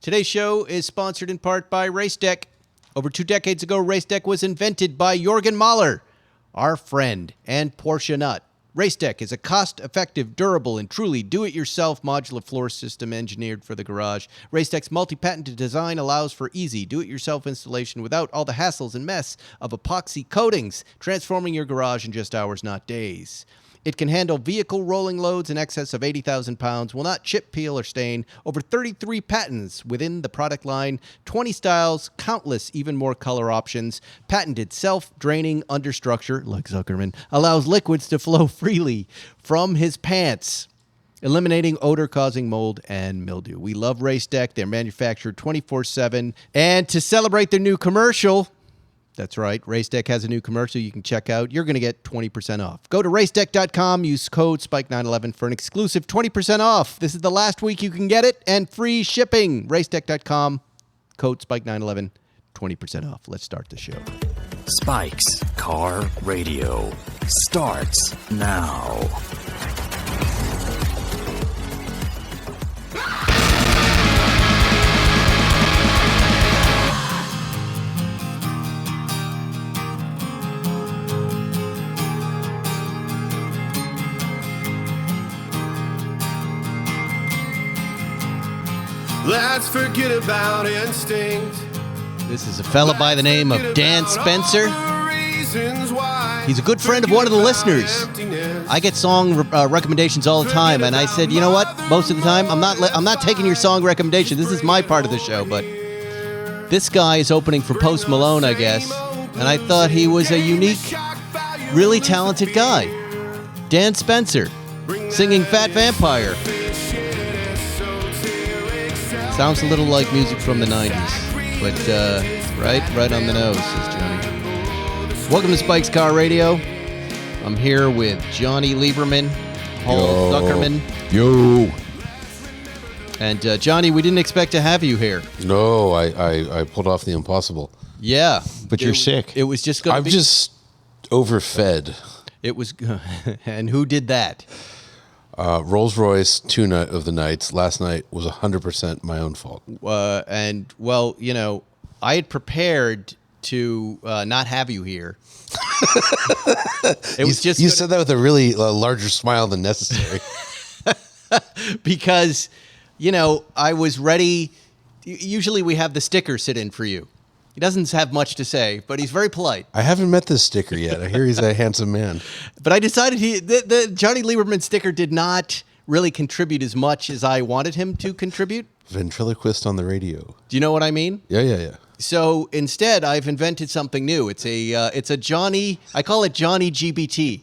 Today's show is sponsored in part by Racedeck. Over 2 decades ago, Racedeck was invented by Jürgen Mahler, our friend and Porsche nut. Racedeck is a cost-effective, durable, and truly do-it-yourself modular floor system engineered for the garage. Racedeck's multi-patented design allows for easy do-it-yourself installation without all the hassles and mess of epoxy coatings, transforming your garage in just hours, not days. It can handle vehicle rolling loads in excess of 80,000 pounds, will not chip, peel, or stain. Over 33 patents within the product line, 20 styles, countless even more color options. Patented self-draining understructure, like Zuckerman, allows liquids to flow freely from his pants, eliminating odor-causing mold and mildew. We love Racedeck. They're manufactured 24/7. And to celebrate their new commercial... That's right. Racedeck has a new commercial you can check out. You're going to get 20% off. Go to racedeck.com. Use code SPIKE911 for an exclusive 20% off. This is the last week you can get it and free shipping. Racedeck.com. Code SPIKE911. 20% off. Let's start the show. Spike's Car Radio starts now. Let's forget about instinct. This is a fella by the name of Dan Spencer. He's a good friend of one of the listeners. I get song recommendations all the time, and I said, you know what? Most of the time, I'm not taking your song recommendation. This is my part of the show, but this guy is opening for Post Malone, I guess, and I thought he was a unique, really talented guy. Dan Spencer, singing Fat Vampire. Sounds a little like music from the 90s, but right on the nose, says Jonny. Welcome to Spike's Car Radio. I'm here with Jonny Lieberman, Paul Zuckerman. Yo. And Jonny, we didn't expect to have you here. No, I pulled off the impossible. Yeah. But you're sick. It was just going to be... I'm just overfed. It was... And who did that? Rolls-Royce tuna of the nights last night was 100% my own fault. And, well, you know, I had prepared to not have you here. You said that with a really larger smile than necessary. Because, you know, I was ready. Usually we have the sticker sit in for you. He doesn't have much to say, but he's very polite. I haven't met this sticker yet. I hear he's a handsome man. But I decided the Jonny Lieberman sticker did not really contribute as much as I wanted him to contribute. Ventriloquist on the radio. Do you know what I mean? Yeah. So instead, I've invented something new. It's a Jonny. I call it Jonny GBT.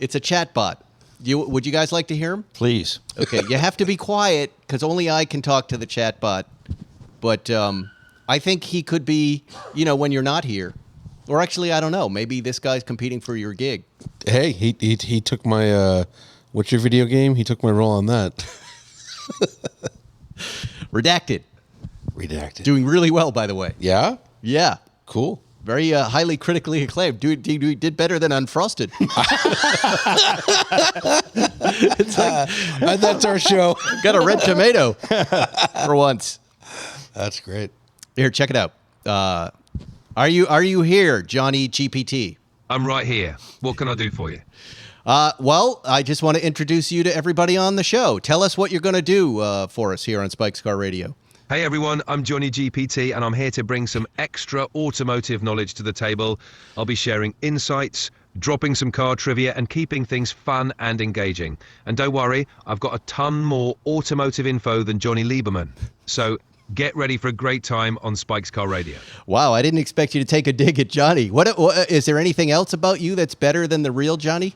It's a chatbot. Would you guys like to hear him? Please. Okay, you have to be quiet because only I can talk to the chatbot. But I think he could be, you know, when you're not here. Or actually, I don't know. Maybe this guy's competing for your gig. Hey, he took my, what's your video game? He took my role on that. Redacted. Doing really well, by the way. Yeah? Yeah. Cool. Very highly critically acclaimed. Did better than Unfrosted. It's like, that's our show. Got a red tomato for once. That's great. Here, check it out. Are you here, Jonny GPT? I'm right here. What can I do for you? Well, I just want to introduce you to everybody on the show. Tell us what you're going to do for us here on Spike's Car Radio. Hey everyone, I'm Jonny GPT and I'm here to bring some extra automotive knowledge to the table. I'll be sharing insights, dropping some car trivia and keeping things fun and engaging. And don't worry, I've got a ton more automotive info than Jonny Lieberman. So get ready for a great time on Spike's Car Radio. Wow, I didn't expect you to take a dig at Jonny. What is there anything else about you that's better than the real Jonny?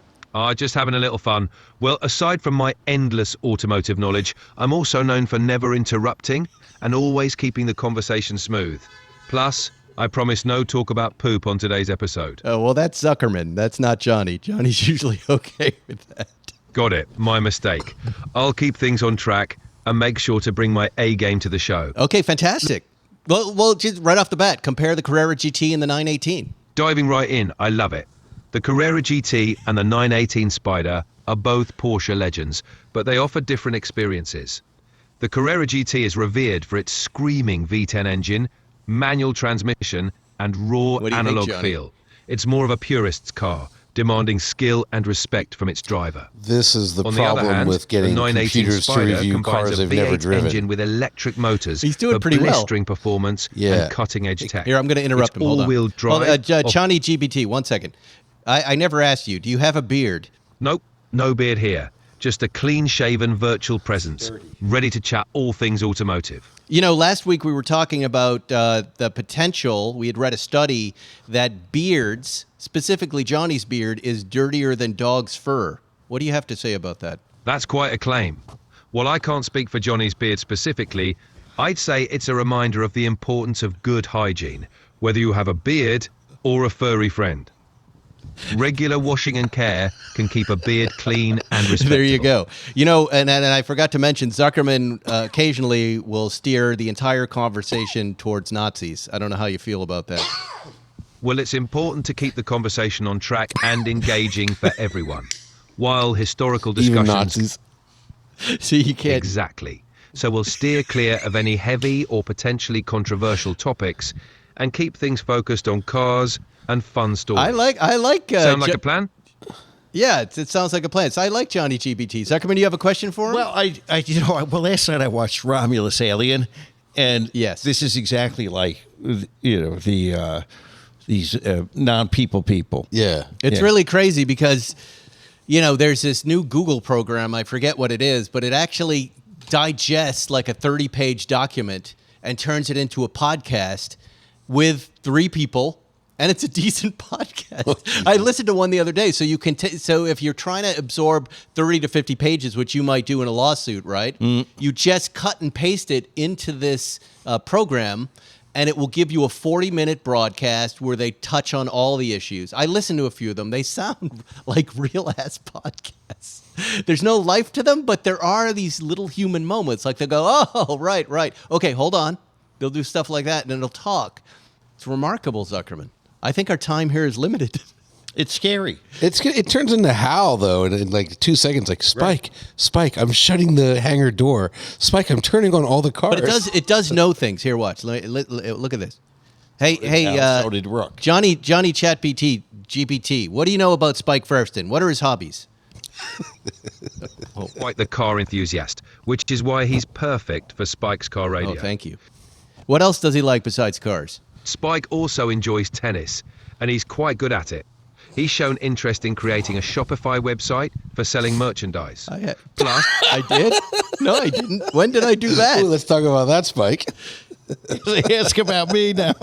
Just having a little fun. Well, aside from my endless automotive knowledge, I'm also known for never interrupting and always keeping the conversation smooth. Plus, I promise no talk about poop on today's episode. Oh, well, that's Zuckerman. That's not Jonny. Jonny's usually okay with that. Got it. My mistake. I'll keep things on track and make sure to bring my A game to the show. Okay, fantastic. Well, just right off the bat, compare the Carrera GT and the 918. Diving right in, I love it. The Carrera GT and the 918 Spider are both Porsche legends, but they offer different experiences. The Carrera GT is revered for its screaming V10 engine, manual transmission, and raw What do you think, analog Johnny? feel. It's more of a purist's car, demanding skill and respect from its driver. This is the On the other problem hand, with getting the 918 computers to Spider review combines cars a they've never V8 driven. engine with electric motors He's doing for pretty well. blistering performance and cutting-edge tech. Here, I'm going to interrupt It's him. Hold on. all-wheel drive. Johnny GBT, 1 second. I never asked you, do you have a beard? Nope, no beard here. Just a clean-shaven virtual presence, ready to chat all things automotive. You know, last week we were talking about the potential. We had read a study that beards, specifically Johnny's beard, is dirtier than dog's fur. What do you have to say about that? That's quite a claim. While I can't speak for Johnny's beard specifically, I'd say it's a reminder of the importance of good hygiene, whether you have a beard or a furry friend. Regular washing and care can keep a beard clean and respectable. There you go. You know, and I forgot to mention, Zuckerman occasionally will steer the entire conversation towards Nazis. I don't know how you feel about that. Well, it's important to keep the conversation on track and engaging for everyone, while historical Even discussions... Nazis. See, you can't... Exactly. So we'll steer clear of any heavy or potentially controversial topics and keep things focused on cars and fun stories. I like. Sound like a plan? Yeah, it sounds like a plan. So I like Johnny GBT. Zuckerman, do you have a question for him? Well, last night I watched Romulus Alien, and Yes. this is exactly like these non-people people. Yeah. It's Yeah. really crazy because, you know, there's this new Google program. I forget what it is, but it actually digests like a 30-page document and turns it into a podcast with 3 people. And it's a decent podcast. I listened to one the other day. So you can, so if you're trying to absorb 30 to 50 pages, which you might do in a lawsuit, right? You just cut and paste it into this program, and it will give you a 40-minute broadcast where they touch on all the issues. I listened to a few of them. They sound like real-ass podcasts. There's no life to them, but there are these little human moments. Like they'll go, oh, right. Okay, hold on. They'll do stuff like that, and then they'll talk. It's remarkable, Zuckerman. I think our time here is limited. It's scary. It turns into Hal, though, in like 2 seconds. Like, Spike, I'm shutting the hangar door. Spike, I'm turning on all the cars. But it does know things. Here, watch. Look at this. Hey, So did Rook. Johnny ChatBT, GPT. What do you know about Spike Firsten? What are his hobbies? Quite the car enthusiast, which is why he's perfect for Spike's Car Radio. Oh, thank you. What else does he like besides cars? Spike also enjoys tennis, and he's quite good at it. He's shown interest in creating a Shopify website for selling merchandise. Plus, I did? No, I didn't. When did I do that? Ooh, let's talk about that, Spike. Ask about me now.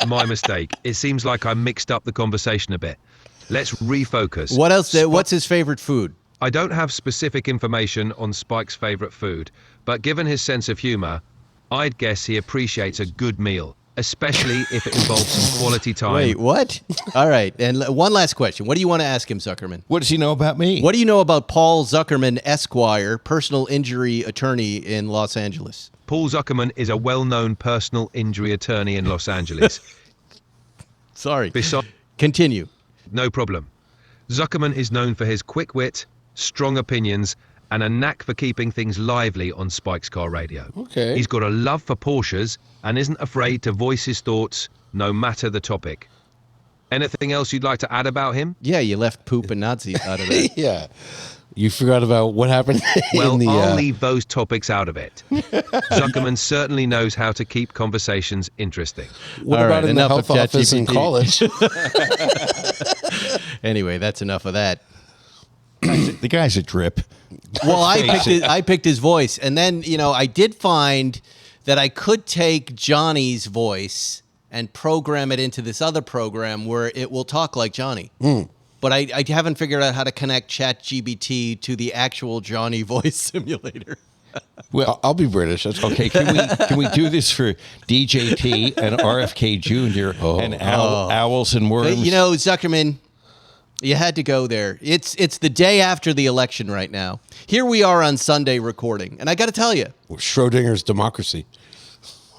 my mistake. It seems like I mixed up the conversation a bit. Let's refocus. What else? What's his favorite food? I don't have specific information on Spike's favorite food, but given his sense of humor, I'd guess he appreciates a good meal, especially if it involves some quality time. Wait, what? All right. And one last question. What do you want to ask him, Zuckerman? What does he know about me? What do you know about Paul Zuckerman, Esquire, personal injury attorney in Los Angeles? Paul Zuckerman is a well-known personal injury attorney in Los Angeles. Sorry. Besides, Continue. no problem. Zuckerman is known for his quick wit, strong opinions, and a knack for keeping things lively on Spike's Car Radio. Okay. He's got a love for Porsches and isn't afraid to voice his thoughts, no matter the topic. Anything else you'd like to add about him? Yeah, you left poop and Nazi out of that. Yeah. You forgot about what happened Well, in the... I'll leave those topics out of it. Zuckerman certainly knows how to keep conversations interesting. What All about right, in the enough health of office in ChatGPT. college? Anyway, that's enough of that. The guy's a drip. Well, I picked his voice, and then I did find that I could take Johnny's voice and program it into this other program where it will talk like Johnny. But I haven't figured out how to connect ChatGPT to the actual Johnny voice simulator. Well, I'll be British. That's okay. Can we do this for DJT and RFK Jr. and Owls and Worms? But, Zuckerman, you had to go there. It's the day after the election right now. Here we are on Sunday recording, and I got to tell you, Schrodinger's democracy.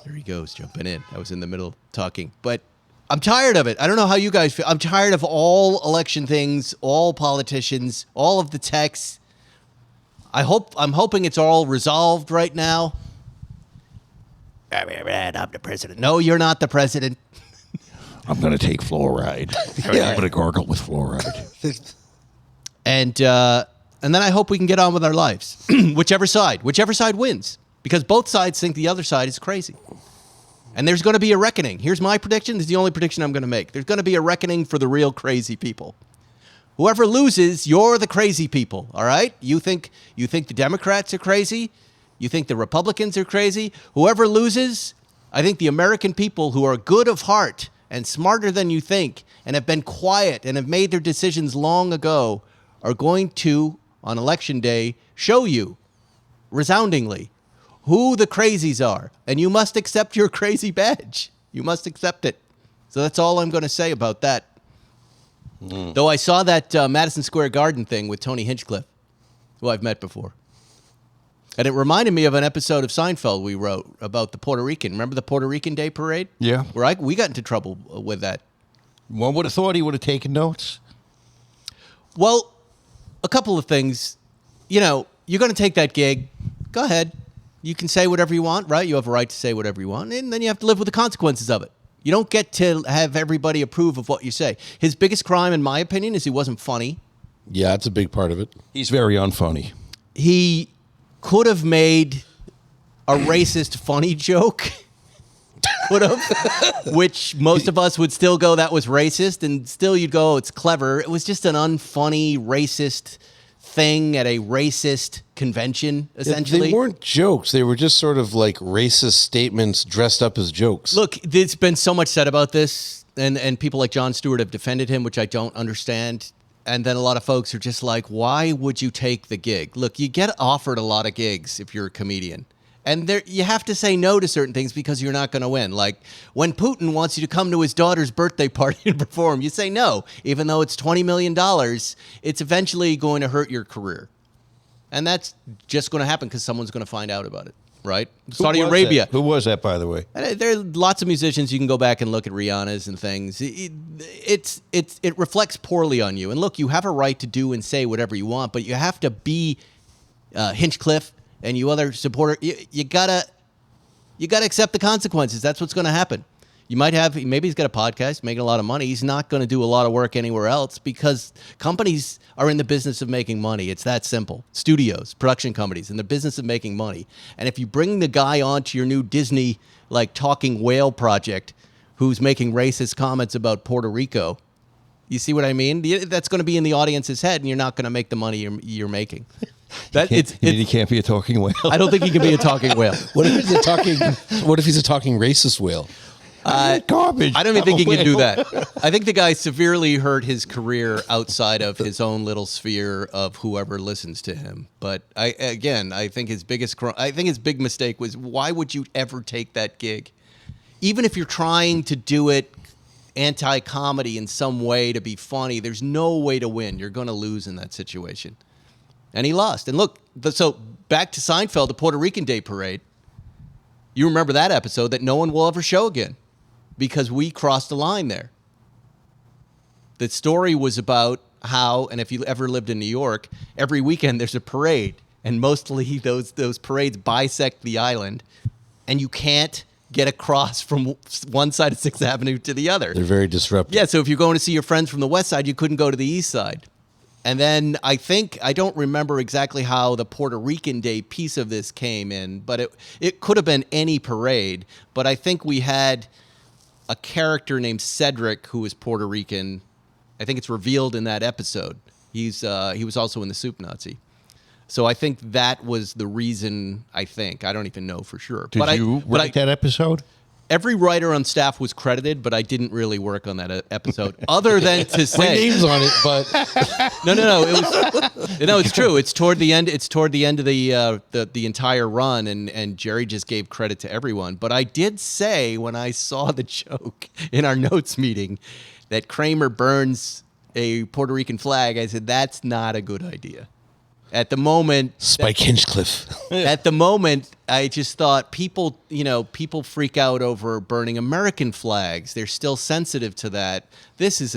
there he goes jumping in. I was in the middle talking, but I'm tired of it. I don't know how you guys feel. I'm tired of all election things, all politicians, all of the texts. I'm hoping it's all resolved right now. I'm the president. No, you're not the president. I'm going to take fluoride. I'm going to gargle with fluoride. And then I hope we can get on with our lives. whichever side wins. Because both sides think the other side is crazy. And there's going to be a reckoning. Here's my prediction. This is the only prediction I'm going to make. There's going to be a reckoning for the real crazy people. Whoever loses, you're the crazy people, all right? You think the Democrats are crazy? You think the Republicans are crazy? Whoever loses, I think the American people who are good of heart and smarter than you think and have been quiet and have made their decisions long ago are going to, on Election Day, show you resoundingly who the crazies are. And you must accept your crazy badge. You must accept it. So that's all I'm going to say about that. Though I saw that Madison Square Garden thing with Tony Hinchcliffe, who I've met before. And it reminded me of an episode of Seinfeld we wrote about the Puerto Rican. Remember the Puerto Rican Day Parade? Yeah. Where we got into trouble with that. One would have thought he would have taken notes. Well, a couple of things. You know, you're going to take that gig. Go ahead. You can say whatever you want, right? You have a right to say whatever you want. And then you have to live with the consequences of it. You don't get to have everybody approve of what you say. His biggest crime, in my opinion, is he wasn't funny. Yeah, that's a big part of it. He's very unfunny. He could have made a racist funny joke. Could have. Which most of us would still go, that was racist. And still you'd go, it's clever. It was just an unfunny, racist thing at a racist convention, essentially. They weren't jokes. They were just sort of like racist statements dressed up as jokes. Look, there's been so much said about this, and people like Jon Stewart have defended him, which I don't understand. And then a lot of folks are just like, why would you take the gig? Look, you get offered a lot of gigs if you're a comedian. And you have to say no to certain things because you're not going to win. Like when Putin wants you to come to his daughter's birthday party and perform, you say no. Even though it's $20 million, it's eventually going to hurt your career. And that's just going to happen because someone's going to find out about it, right? Saudi Arabia. Who was that, by the way? There are lots of musicians. You can go back and look at Rihanna's and things. It reflects poorly on you. And look, you have a right to do and say whatever you want, but you have to be Hinchcliffe and you other supporter. You gotta accept the consequences. That's what's going to happen. You might have, maybe he's got a podcast making a lot of money. He's not going to do a lot of work anywhere else because companies are in the business of making money. It's that simple. Studios, production companies, in the business of making money. And if you bring the guy onto your new Disney, like talking whale project, who's making racist comments about Puerto Rico, you see what I mean? That's going to be in the audience's head, and you're not going to make the money you're making. He can't be a talking whale. I don't think he can be a talking whale. What if he's a talking racist whale? Garbage. I don't even think he can do that. I think the guy severely hurt his career outside of his own little sphere of whoever listens to him. But I think his big mistake was, why would you ever take that gig? Even if you're trying to do it anti-comedy in some way to be funny, there's no way to win. You're going to lose in that situation. And he lost. And look, so back to Seinfeld, the Puerto Rican Day Parade. You remember that episode that no one will ever show again because we crossed the line there. The story was about how, and if you ever lived in New York, every weekend there's a parade. And mostly those parades bisect the island. And you can't get across from one side of 6th Avenue to the other. They're very disruptive. Yeah, so if you're going to see your friends from the west side, you couldn't go to the east side. And then I don't remember exactly how the Puerto Rican Day piece of this came in, but it could have been any parade. But I think we had a character named Cedric who was Puerto Rican. I think it's revealed in that episode. He was also in the Soup Nazi. So I think that was the reason, I don't even know for sure. Did you write that episode? Every writer on staff was credited, but I didn't really work on that episode, other than to say my name's on it. But no. It's true. It's toward the end. It's toward the end of the entire run, and Jerry just gave credit to everyone. But I did say when I saw the joke in our notes meeting that Kramer burns a Puerto Rican flag, I said that's not a good idea. At the moment, Spike Hinchcliffe. At the moment, I just thought people freak out over burning American flags. They're still sensitive to that. This is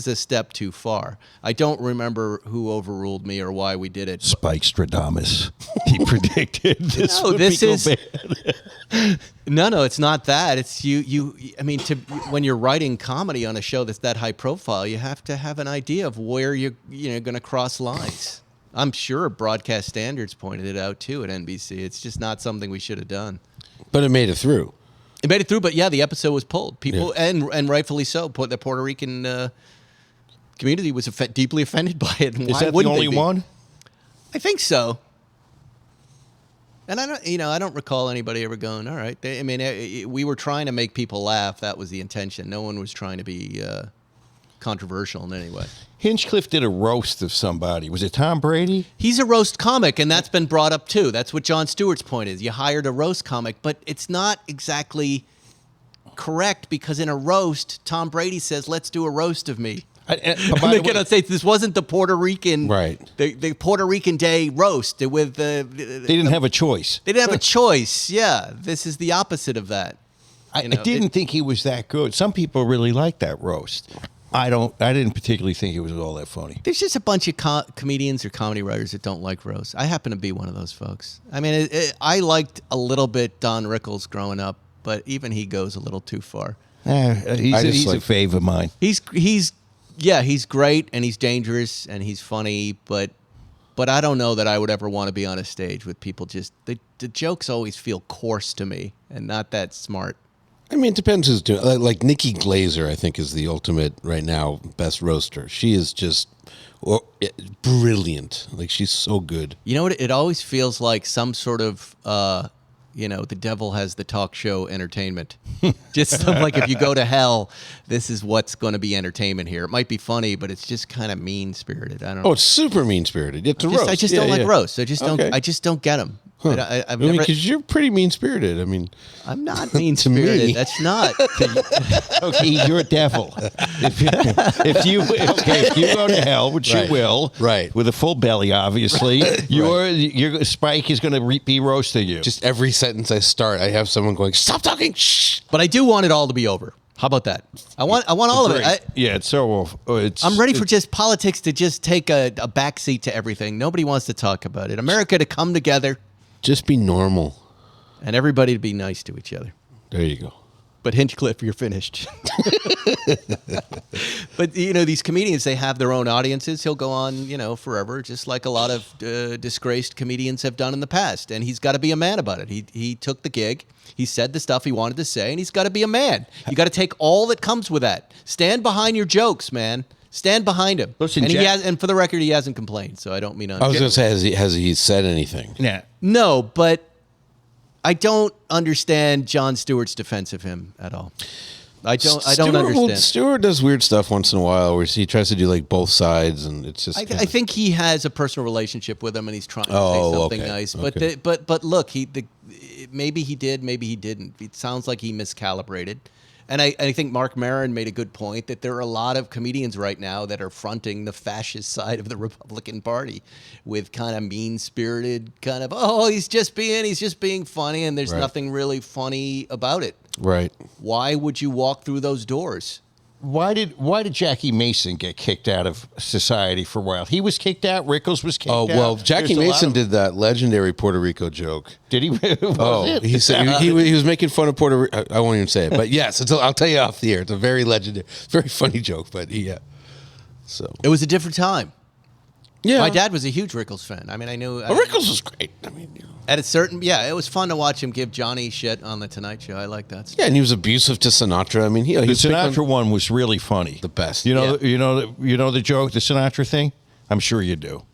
a step too far. I don't remember who overruled me or why we did it. Spike Stradamus. He predicted this would go bad. No, it's not that. It's you. I mean, when you're writing comedy on a show that's that high profile, you have to have an idea of where you're going to cross lines. I'm sure broadcast standards pointed it out too at NBC. It's just not something we should have done. But it made it through. It made it through, but yeah, the episode was pulled. People and rightfully so. The Puerto Rican community was deeply offended by it. And Is that the only one? I think so. And I don't recall anybody ever going, all right. We were trying to make people laugh. That was the intention. No one was trying to be controversial in any way. Hinchcliffe did a roast of somebody. Was it Tom Brady? He's a roast comic, and that's been brought up too. That's what Jon Stewart's point is. You hired a roast comic, but it's not exactly correct because in a roast, Tom Brady says, let's do a roast of me. They're going to say this wasn't the Puerto Rican, right? The Puerto Rican Day roast with they didn't have a choice. They didn't have a choice. Yeah, this is the opposite of that. I didn't think he was that good. Some people really like that roast. I didn't particularly think it was all that funny. There's just a bunch of comedians or comedy writers that don't like roast. I happen to be one of those folks. I mean, I liked a little bit Don Rickles growing up, but even he goes a little too far. He's a fave of mine. He's great and he's dangerous and he's funny, but I don't know that I would ever want to be on a stage with people just the jokes always feel coarse to me and not that smart. I mean, it depends who's doing. Like Nikki Glaser, I think, is the ultimate right now best roaster. She is just brilliant. Like she's so good. You know what? It always feels like some sort of, the devil has the talk show entertainment. Just stuff like if you go to hell, this is what's going to be entertainment here. It might be funny, but it's just kind of mean spirited. I don't know. Oh, it's super mean spirited. It's a roast. I just don't like roasts. I just don't get them. Huh. Because you're pretty mean-spirited. I mean, I'm not mean-spirited. That's not. Okay, you're a devil. If you go to hell, which you will, right, with a full belly, obviously, your Spike is going to be roasting you. Just every sentence I start, I have someone going, "Stop talking!" Shh. But I do want it all to be over. How about that? I want all of it. I'm ready for just politics to just take a backseat to everything. Nobody wants to talk about it. America to come together. Just be normal. And everybody to be nice to each other. There you go. But Hinchcliffe, you're finished. But, these comedians, they have their own audiences. He'll go on, forever, just like a lot of disgraced comedians have done in the past. And he's got to be a man about it. He took the gig. He said the stuff he wanted to say, and he's got to be a man. You got to take all that comes with that. Stand behind your jokes, man. Stand behind him. Listen, and for the record, he hasn't complained, so I don't mean... I was going to say, has he said anything? Yeah. No, but I don't understand Jon Stewart's defense of him at all. I don't understand. Well, Stewart does weird stuff once in a while where he tries to do like both sides, and it's just... I think he has a personal relationship with him, and he's trying to say something nice. Okay. But look, maybe he did, maybe he didn't. It sounds like he miscalibrated. And I think Mark Maron made a good point that there are a lot of comedians right now that are fronting the fascist side of the Republican Party with kind of mean-spirited kind of, he's just being funny, and there's nothing really funny about it. Right. Why would you walk through those doors? Why did Jackie Mason get kicked out of society for a while? He was kicked out. Rickles was kicked out. Oh, well, Jackie Mason did that legendary Puerto Rico joke. Did he? He said he was making fun of Puerto Rico. I won't even say it, but yes, I'll tell you off the air. It's a very legendary, very funny joke, but so it was a different time. Yeah, my dad was a huge Rickles fan. I mean, I knew Rickles was great. I mean, at a certain, it was fun to watch him give Jonny shit on the Tonight Show. I like that stuff. Yeah, and he was abusive to Sinatra. I mean, the Sinatra one was really funny. The best. You know the joke, the Sinatra thing. I'm sure you do.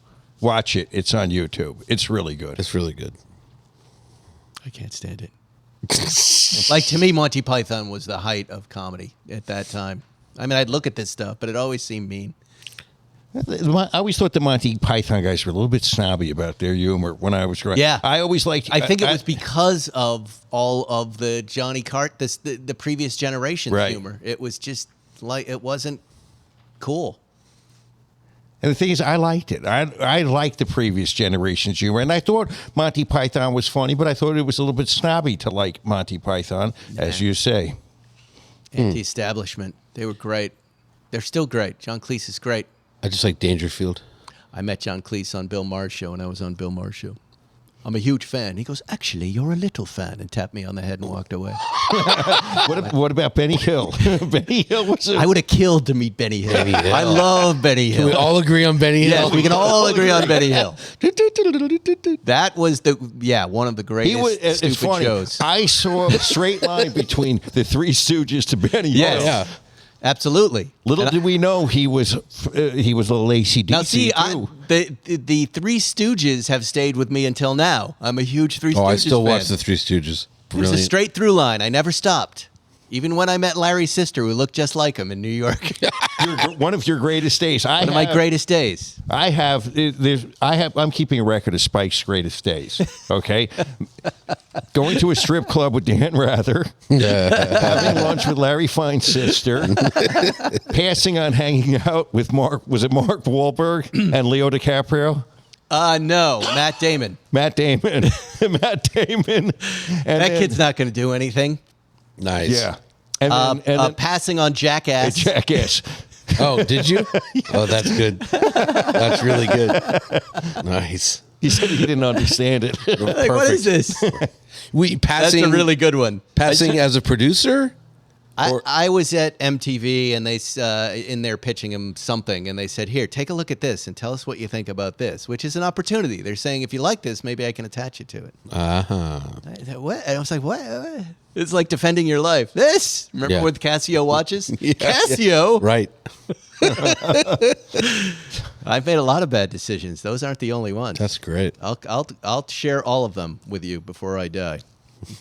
Watch it. It's on YouTube. It's really good. It's really good. I can't stand it. Like, to me, Monty Python was the height of comedy at that time. I mean, I'd look at this stuff, but it always seemed mean. I always thought the Monty Python guys were a little bit snobby about their humor when I was growing. Yeah, I always liked. I think it was because of all of the Johnny Cart, the previous generation's humor. It was just like it wasn't cool. And the thing is, I liked it. I liked the previous generation's humor. And I thought Monty Python was funny, but I thought it was a little bit snobby to like Monty Python, as you say. Anti-establishment. They were great. They're still great. John Cleese is great. I just like Dangerfield. I met John Cleese on Bill Maher's show, and I was on Bill Maher's show. I'm a huge fan. He goes, actually, you're a little fan, and tapped me on the head and walked away. What about Benny Hill? Benny Hill was I would have killed to meet Benny Hill. I love Benny Hill. Can we all agree on Benny Hill? Yes, we can all agree on Benny Hill. That was one of the greatest stupid it's funny. shows. I saw a straight line between the Three Stooges to Benny Hill. Yeah. Absolutely. Little did we know he was a little AC/DC Now, see, too. the Three Stooges have stayed with me until now. I'm a huge Three Stooges fan. I still watch the Three Stooges. Brilliant. It's a straight through line. I never stopped. Even when I met Larry's sister, who looked just like him in New York. One of your greatest days. One of my greatest days. I'm keeping a record of Spike's greatest days. Okay, going to a strip club with Dan Rather, having lunch with Larry Fine's sister, passing on hanging out with Mark Wahlberg and Leo DiCaprio? No, Matt Damon. Matt Damon. And that kid's not going to do anything. Nice. Yeah. And then passing on Jackass. Jackass. Oh, did you? Oh, that's good. That's really good. Nice. He said he didn't understand it. Like, what is this? That's a really good one. Passing as a producer? I was at MTV, and they in there pitching him something, and they said, here, take a look at this and tell us what you think about this, which is an opportunity. They're saying, if you like this, maybe I can attach you to it. Uh-huh. What? And I was like, what? It's like defending your life. This? Remember with Casio watches? Casio? Right. I've made a lot of bad decisions. Those aren't the only ones. That's great. I'll share all of them with you before I die.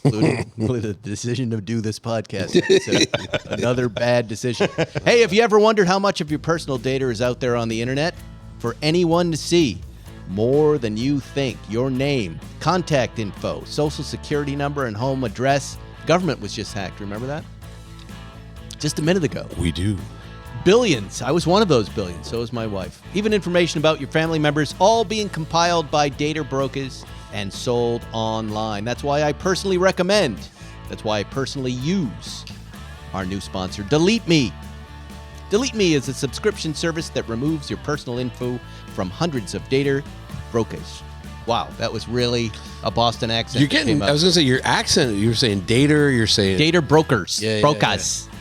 Including the decision to do this podcast. It's another bad decision. Hey, have you ever wondered how much of your personal data is out there on the internet for anyone to see? More than you think. Your name, contact info, social security number, and home address. Government was just hacked. Remember that? Just a minute ago. We do. Billions. I was one of those billions. So was my wife. Even information about your family members, all being compiled by data brokers and sold online. That's why I personally recommend, that's why I personally use our new sponsor, DeleteMe. DeleteMe is a subscription service that removes your personal info from hundreds of data brokers. Wow, that was really a Boston accent. You're getting, I was going to say, your accent, you were saying data, or you're saying... Data brokers. Yeah, brokers. Yeah.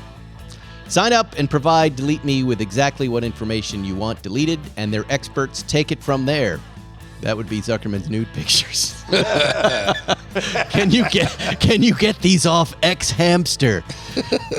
Sign up and provide DeleteMe with exactly what information you want deleted, and their experts take it from there. That would be Zuckerman's nude pictures. Can you get these off X-Hamster?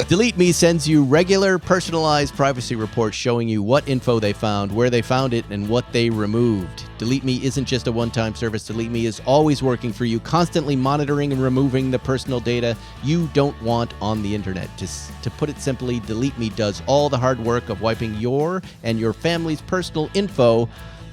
DeleteMe sends you regular personalized privacy reports showing you what info they found, where they found it, and what they removed. DeleteMe isn't just a one-time service. DeleteMe is always working for you, constantly monitoring and removing the personal data you don't want on the internet. Just to put it simply, DeleteMe does all the hard work of wiping your and your family's personal info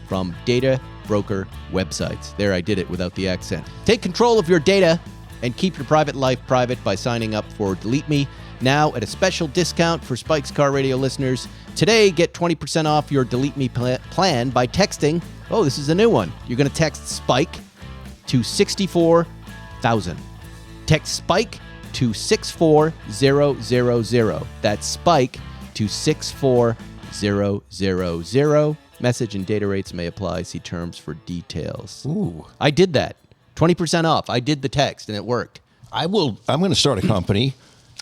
from data broker websites. There, I did it without the accent. Take control of your data and keep your private life private by signing up for DeleteMe now at a special discount for Spike's Car Radio listeners. Today, get 20% off your DeleteMe plan by texting. Oh, this is a new one. You're going to text Spike to 64,000. Text Spike to 64000. That's Spike to 64000. Message and data rates may apply. See terms for details. Ooh. I did that. 20% off. I did the text, and it worked. I'm going to start a company.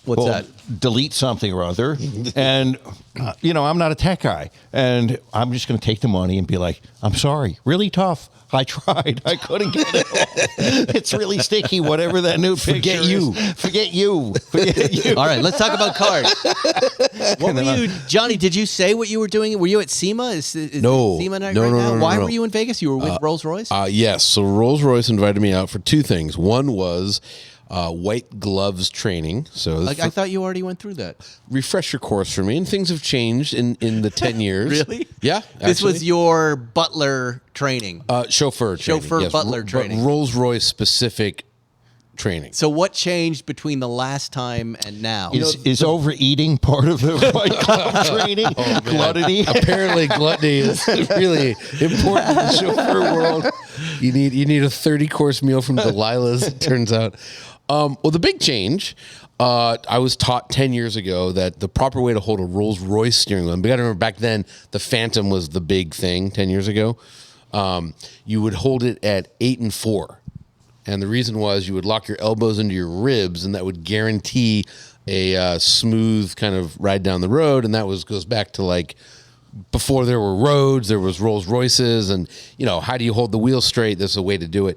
What's that? Delete something or other. And, I'm not a tech guy. And I'm just going to take the money and be like, I'm sorry. Really tough. I tried. I couldn't get it off. It's really sticky, whatever that new picture is. Forget you. All right, let's talk about cars. What were you, Johnny, did you say what you were doing? Were you at SEMA? Is No. SEMA night No, right no, now? no, Why no. were you in Vegas? You were with Rolls-Royce? Yes. So Rolls-Royce invited me out for two things. One was white gloves training. So I thought you already went through that. refresher course for me, and things have changed in the 10 years. Really? Yeah. This was actually. your butler training. Chauffeur training. Chauffeur butler training. But Rolls-Royce specific training. So what changed between the last time and now? Is overeating part of the Fight Club training? Gluttony? Apparently, gluttony is really important in the chauffeur world. You need a 30-course meal from Delilah's, it turns out. Well, the big change, I was taught 10 years ago that the proper way to hold a Rolls-Royce steering wheel, and you got to remember back then, the Phantom was the big thing 10 years ago. You would hold it at 8 and 4. And the reason was you would lock your elbows into your ribs, and that would guarantee a smooth kind of ride down the road. And that goes back to like before there were roads, there was Rolls Royces, and how do you hold the wheel straight? There's a way to do it.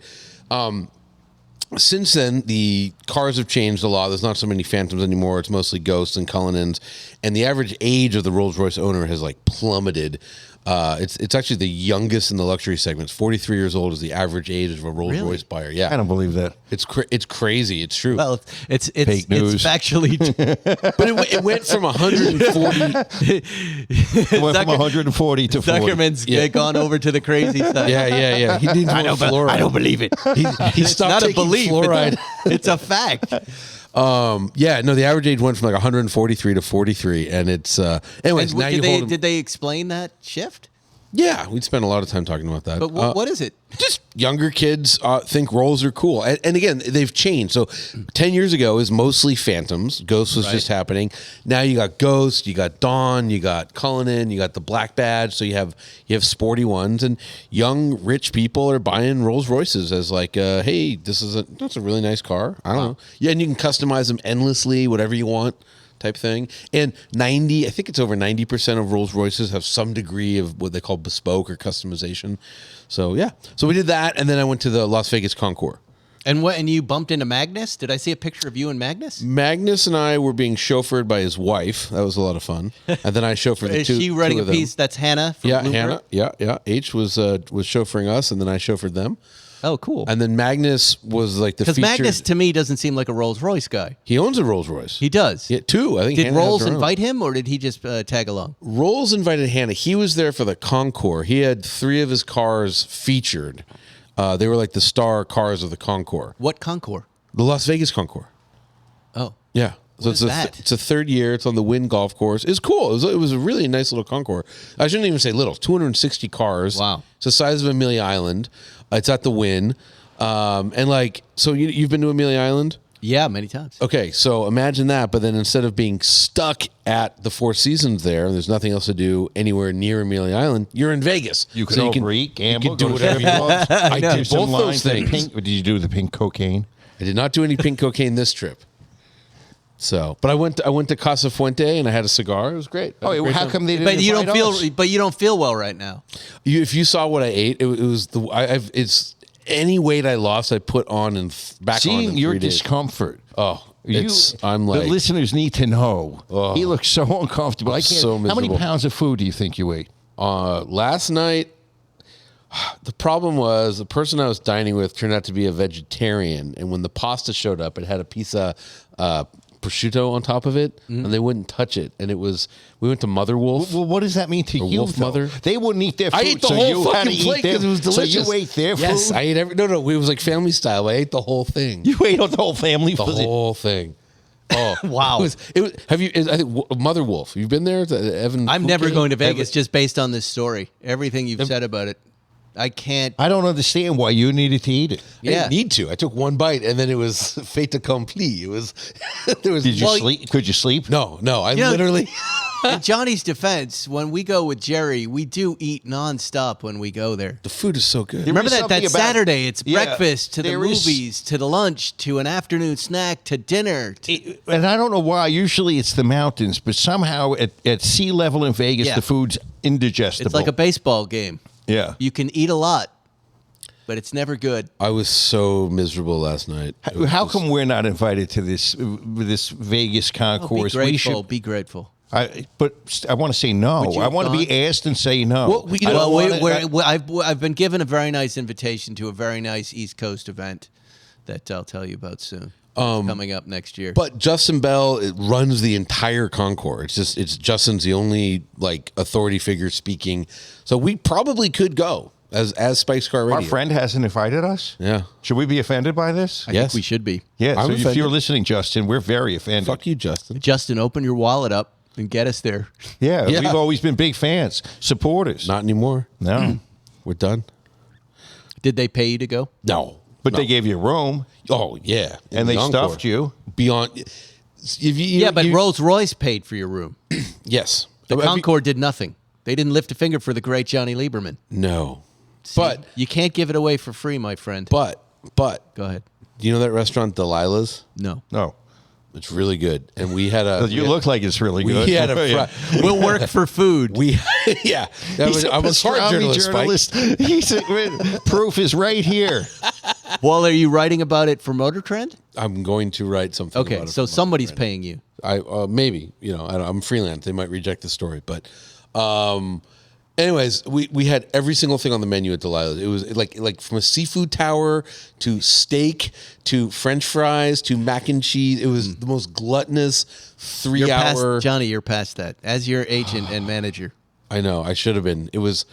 Since then, the cars have changed a lot. There's not so many Phantoms anymore. It's mostly Ghosts and Cullinans, and the average age of the Rolls Royce owner has like plummeted. It's actually the youngest in the luxury segments. 43 years old is the average age of a Rolls Royce buyer. Yeah, I don't believe that. It's crazy. It's true. Well, it's fake news. It's factually, But it went from 140. It went from 140 to 40. Zuckerman's gone over to the crazy side. Yeah. He needs more fluoride. I don't believe it. He stopped Not a taking belief. fluoride. It's a fact. The average age went from like 143 to 43, and it's anyways. And Now you hold them. did they explain that shift? Yeah, we'd spend a lot of time talking about that. But what is it? Just younger kids think Rolls are cool. And again, they've changed. So 10 years ago, it was mostly Phantoms. Ghost was just happening. Now you got Ghost, you got Dawn, you got Cullinan, you got the Black Badge. So you have sporty ones. And young, rich people are buying Rolls Royces as like, hey, that's a really nice car. I don't know. Yeah, and you can customize them endlessly, whatever you want. Type thing. And I think it's over 90% of Rolls Royces have some degree of what they call bespoke or customization. So yeah. So we did that, and then I went to the Las Vegas Concours. And you bumped into Magnus? Did I see a picture of you and Magnus? Magnus and I were being chauffeured by his wife. That was a lot of fun. And then I chauffeured the Is two. she running two a of them. piece? That's Hannah from Bloomberg? Hannah. Yeah. H was chauffeuring us, and then I chauffeured them. Oh, cool. And then Magnus was like the featured. Because Magnus, to me, doesn't seem like a Rolls-Royce guy. He owns a Rolls Royce. He does. Yeah, two. I think. Did Hannah has Rolls her own. invite him, or did he just tag along? Rolls invited Hannah. He was there for the Concours. He had 3 of his cars featured. They were like the star cars of the Concours. What Concours? The Las Vegas Concours. Oh. Yeah. So What is that? It's a third year. It's on the Wynn Golf Course. It's cool. It was a really nice little Concours. I shouldn't even say little. 260 cars. Wow. It's the size of Amelia Island. It's at the Wynn. And like, so you've been to Amelia Island? Yeah, many times. Okay, so imagine that, but then instead of being stuck at the Four Seasons there, and there's nothing else to do anywhere near Amelia Island, you're in Vegas. You can So overeat, gamble, you can do go to whatever you want. I did Some both those lines of things. pink- Did you do the pink cocaine? I did not do any pink cocaine this trip. So, but I went to Casa Fuente and I had a cigar. It was great. I had a great How time. come they didn't But you don't invite us? feel. But you don't feel well right now. If you saw what I ate, it was it's any weight I lost, I put on and back on Seeing in your 3 days. discomfort. I'm like, the listeners need to know. He looks so uncomfortable. I can't. so How many miserable. pounds of food do you think you ate? last night, the problem was the person I was dining with turned out to be a vegetarian, and when the pasta showed up, it had a piece of prosciutto on top of it, and they wouldn't touch it. And we went to Mother Wolf. Well, what does that mean to you? Wolf though? Mother? They wouldn't eat their food. I ate the so whole you had to fucking eat plate their- because it was delicious. So you ate their Yes, food? I ate no. It was like family style. I ate the whole thing. You ate the whole family The food? whole thing. Oh Wow. It was. Have you? I think Mother Wolf. You've been there, Evan? I'm never Fouquet? going to Vegas just based on this story. Everything you've said about it, I can't. I don't understand why you needed to eat it. I Yeah. didn't need to. I took one bite, and then it was fait accompli. It was. There was. Did you sleep? Could you sleep? No. I You know- literally. In Johnny's defense, when we go with Jerry, we do eat nonstop when we go there. The food is so good. There Remember is that something about- Saturday? It's Yeah, breakfast to the there is- movies to the lunch to an afternoon snack to dinner. And I don't know why. Usually it's the mountains, but somehow at sea level in Vegas, Yeah. the food's indigestible. It's like a baseball game. yeah. You can eat a lot, but it's never good. I was so miserable last night. How come we're not invited to this Vegas Oh, concourse? be grateful. Be grateful. But I want to say no. Would you I want to have be gone? asked and say no. Well, we- you I know, don't wanna- I've been given a very nice invitation to a very nice East Coast event that I'll tell you about soon. It's coming up next year. But Justin Bell runs the entire Concours. It's Justin's the only like authority figure speaking. So we probably could go. as Spike's Car Radio. Our friend hasn't invited us? Yeah. Should we be offended by this? I think we should be. Yeah, I'm so if offended. you're listening, Justin, we're very offended. Fuck you, Justin. Justin, open your wallet up and get us there. Yeah, Yeah. we've always been big fans, supporters. Not anymore. No. We're done. Did they pay you to go? No. But they gave you a room, Oh, yeah. and they Encore. stuffed you. Beyond. If you, Yeah, but Rolls-Royce paid for your room. Yes. The Have you- Concorde did nothing. They didn't lift a finger for the great Jonny Lieberman. No. But you can't give it away for free, my friend. But. Go ahead. Do you know that restaurant, Delilah's? No. No. It's really good. And we had a. You look like it's really good. We had Yeah. a. We'll work for food. We yeah. That He's was, a I'm a smart pastrami journalist. Spike. He's proof is right here. Well, are you writing about it for Motor Trend? I'm going to write something. Okay, about it so for my somebody's friend. paying you. I maybe I'm freelance. They might reject the story, but anyways, we had every single thing on the menu at Delilah's. It was like from a seafood tower to steak to French fries to mac and cheese. It was the most gluttonous 3 You're hour. past, Johnny, you're past that. As your agent and manager, I know I should have been. It was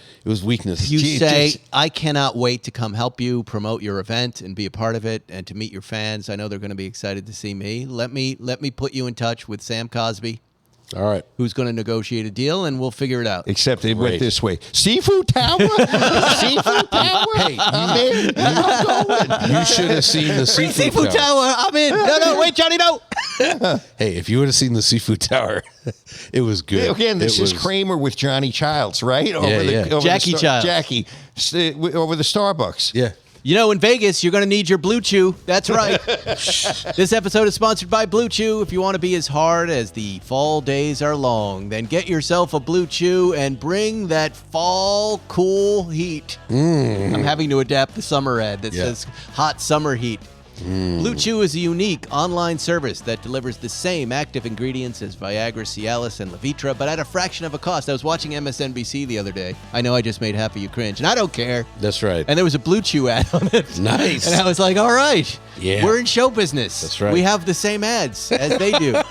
weakness. you Gee, say, just- I cannot wait to come help you promote your event and be a part of it and to meet your fans. I know they're going to be excited to see me. Let me put you in touch with Sam Cosby, All right. who's going to negotiate a deal, and we'll figure it out. Except it Great. went this way. Seafood Tower? Seafood Tower? Hey, I'm in. I'm going. you should have seen the Seafood Tower, I'm in. No, wait, Johnny, no. Hey, if you would have seen the seafood tower, it was good. Again, this It is was- Kramer with Johnny Childs, right? Yeah. Over Jackie Childs. Jackie, over the Starbucks. Yeah. You know, in Vegas, you're going to need your BlueChew. That's right. This episode is sponsored by BlueChew. If you want to be as hard as the fall days are long, then get yourself a BlueChew and bring that fall cool heat. I'm having to adapt the summer ad that says hot summer heat. BlueChew is a unique online service that delivers the same active ingredients as Viagra, Cialis, and Levitra, but at a fraction of a cost. I was watching MSNBC the other day. I know I just made half of you cringe, and I don't care. That's right. And there was a BlueChew ad on it. Nice. And I was like, all right, Yeah. we're in show business. That's right. We have the same ads as they do.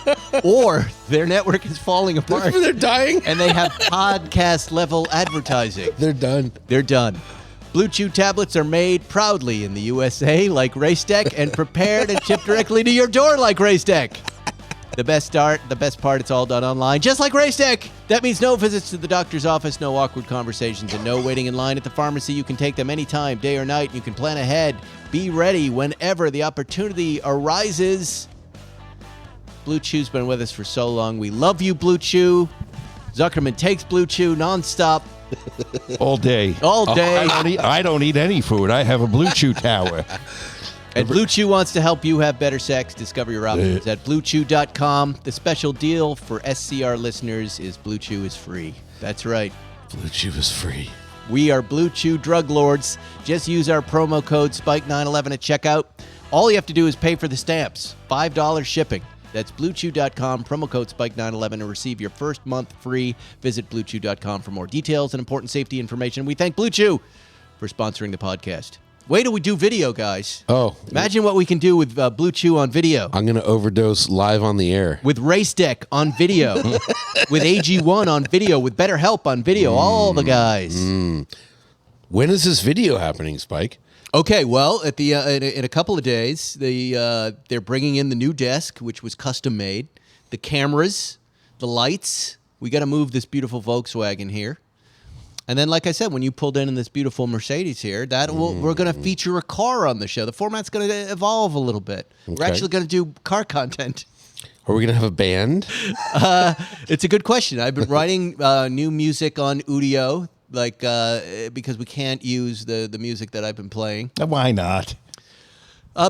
Or their network is falling apart. They're dying. And they have podcast level advertising. They're done. They're done. BlueChew tablets are made proudly in the USA like Racedeck and prepared and shipped directly to your door like Racedeck. The best part, it's all done online, just like Racedeck. That means no visits to the doctor's office, no awkward conversations, and no waiting in line at the pharmacy. You can take them anytime, day or night. You can plan ahead. Be ready whenever the opportunity arises. BlueChew's been with us for so long. We love you, BlueChew. Zuckerman takes BlueChew nonstop. All day. All day. I don't eat any food. I have a BlueChew tower. And BlueChew wants to help you have better sex. Discover your options at BlueChew.com. The special deal for SCR listeners is BlueChew is free. That's right. BlueChew is free. We are BlueChew drug lords. Just use our promo code SPIKE911 at checkout. All you have to do is pay for the stamps. $5 shipping. That's BlueChew.com, promo code SPIKE911 to receive your first month free. Visit BlueChew.com for more details and important safety information. We thank BlueChew for sponsoring the podcast. Wait till we do video, guys. Oh. Imagine what we can do with BlueChew on video. I'm going to overdose live on the air. With Racedeck on video. With AG1 on video. With BetterHelp on video. All the guys. When is this video happening, Spike? Okay, well, at the in a couple of days, they're bringing in the new desk, which was custom made, the cameras, the lights. We got to move this beautiful Volkswagen here, and then, like I said, when you pulled in this beautiful Mercedes here, we're going to feature a car on the show. The format's going to evolve a little bit. We're Okay. actually going to do car content. Are we going to have a band? It's a good question. I've been writing new music on Udio. Because we can't use the music that I've been playing. Why not?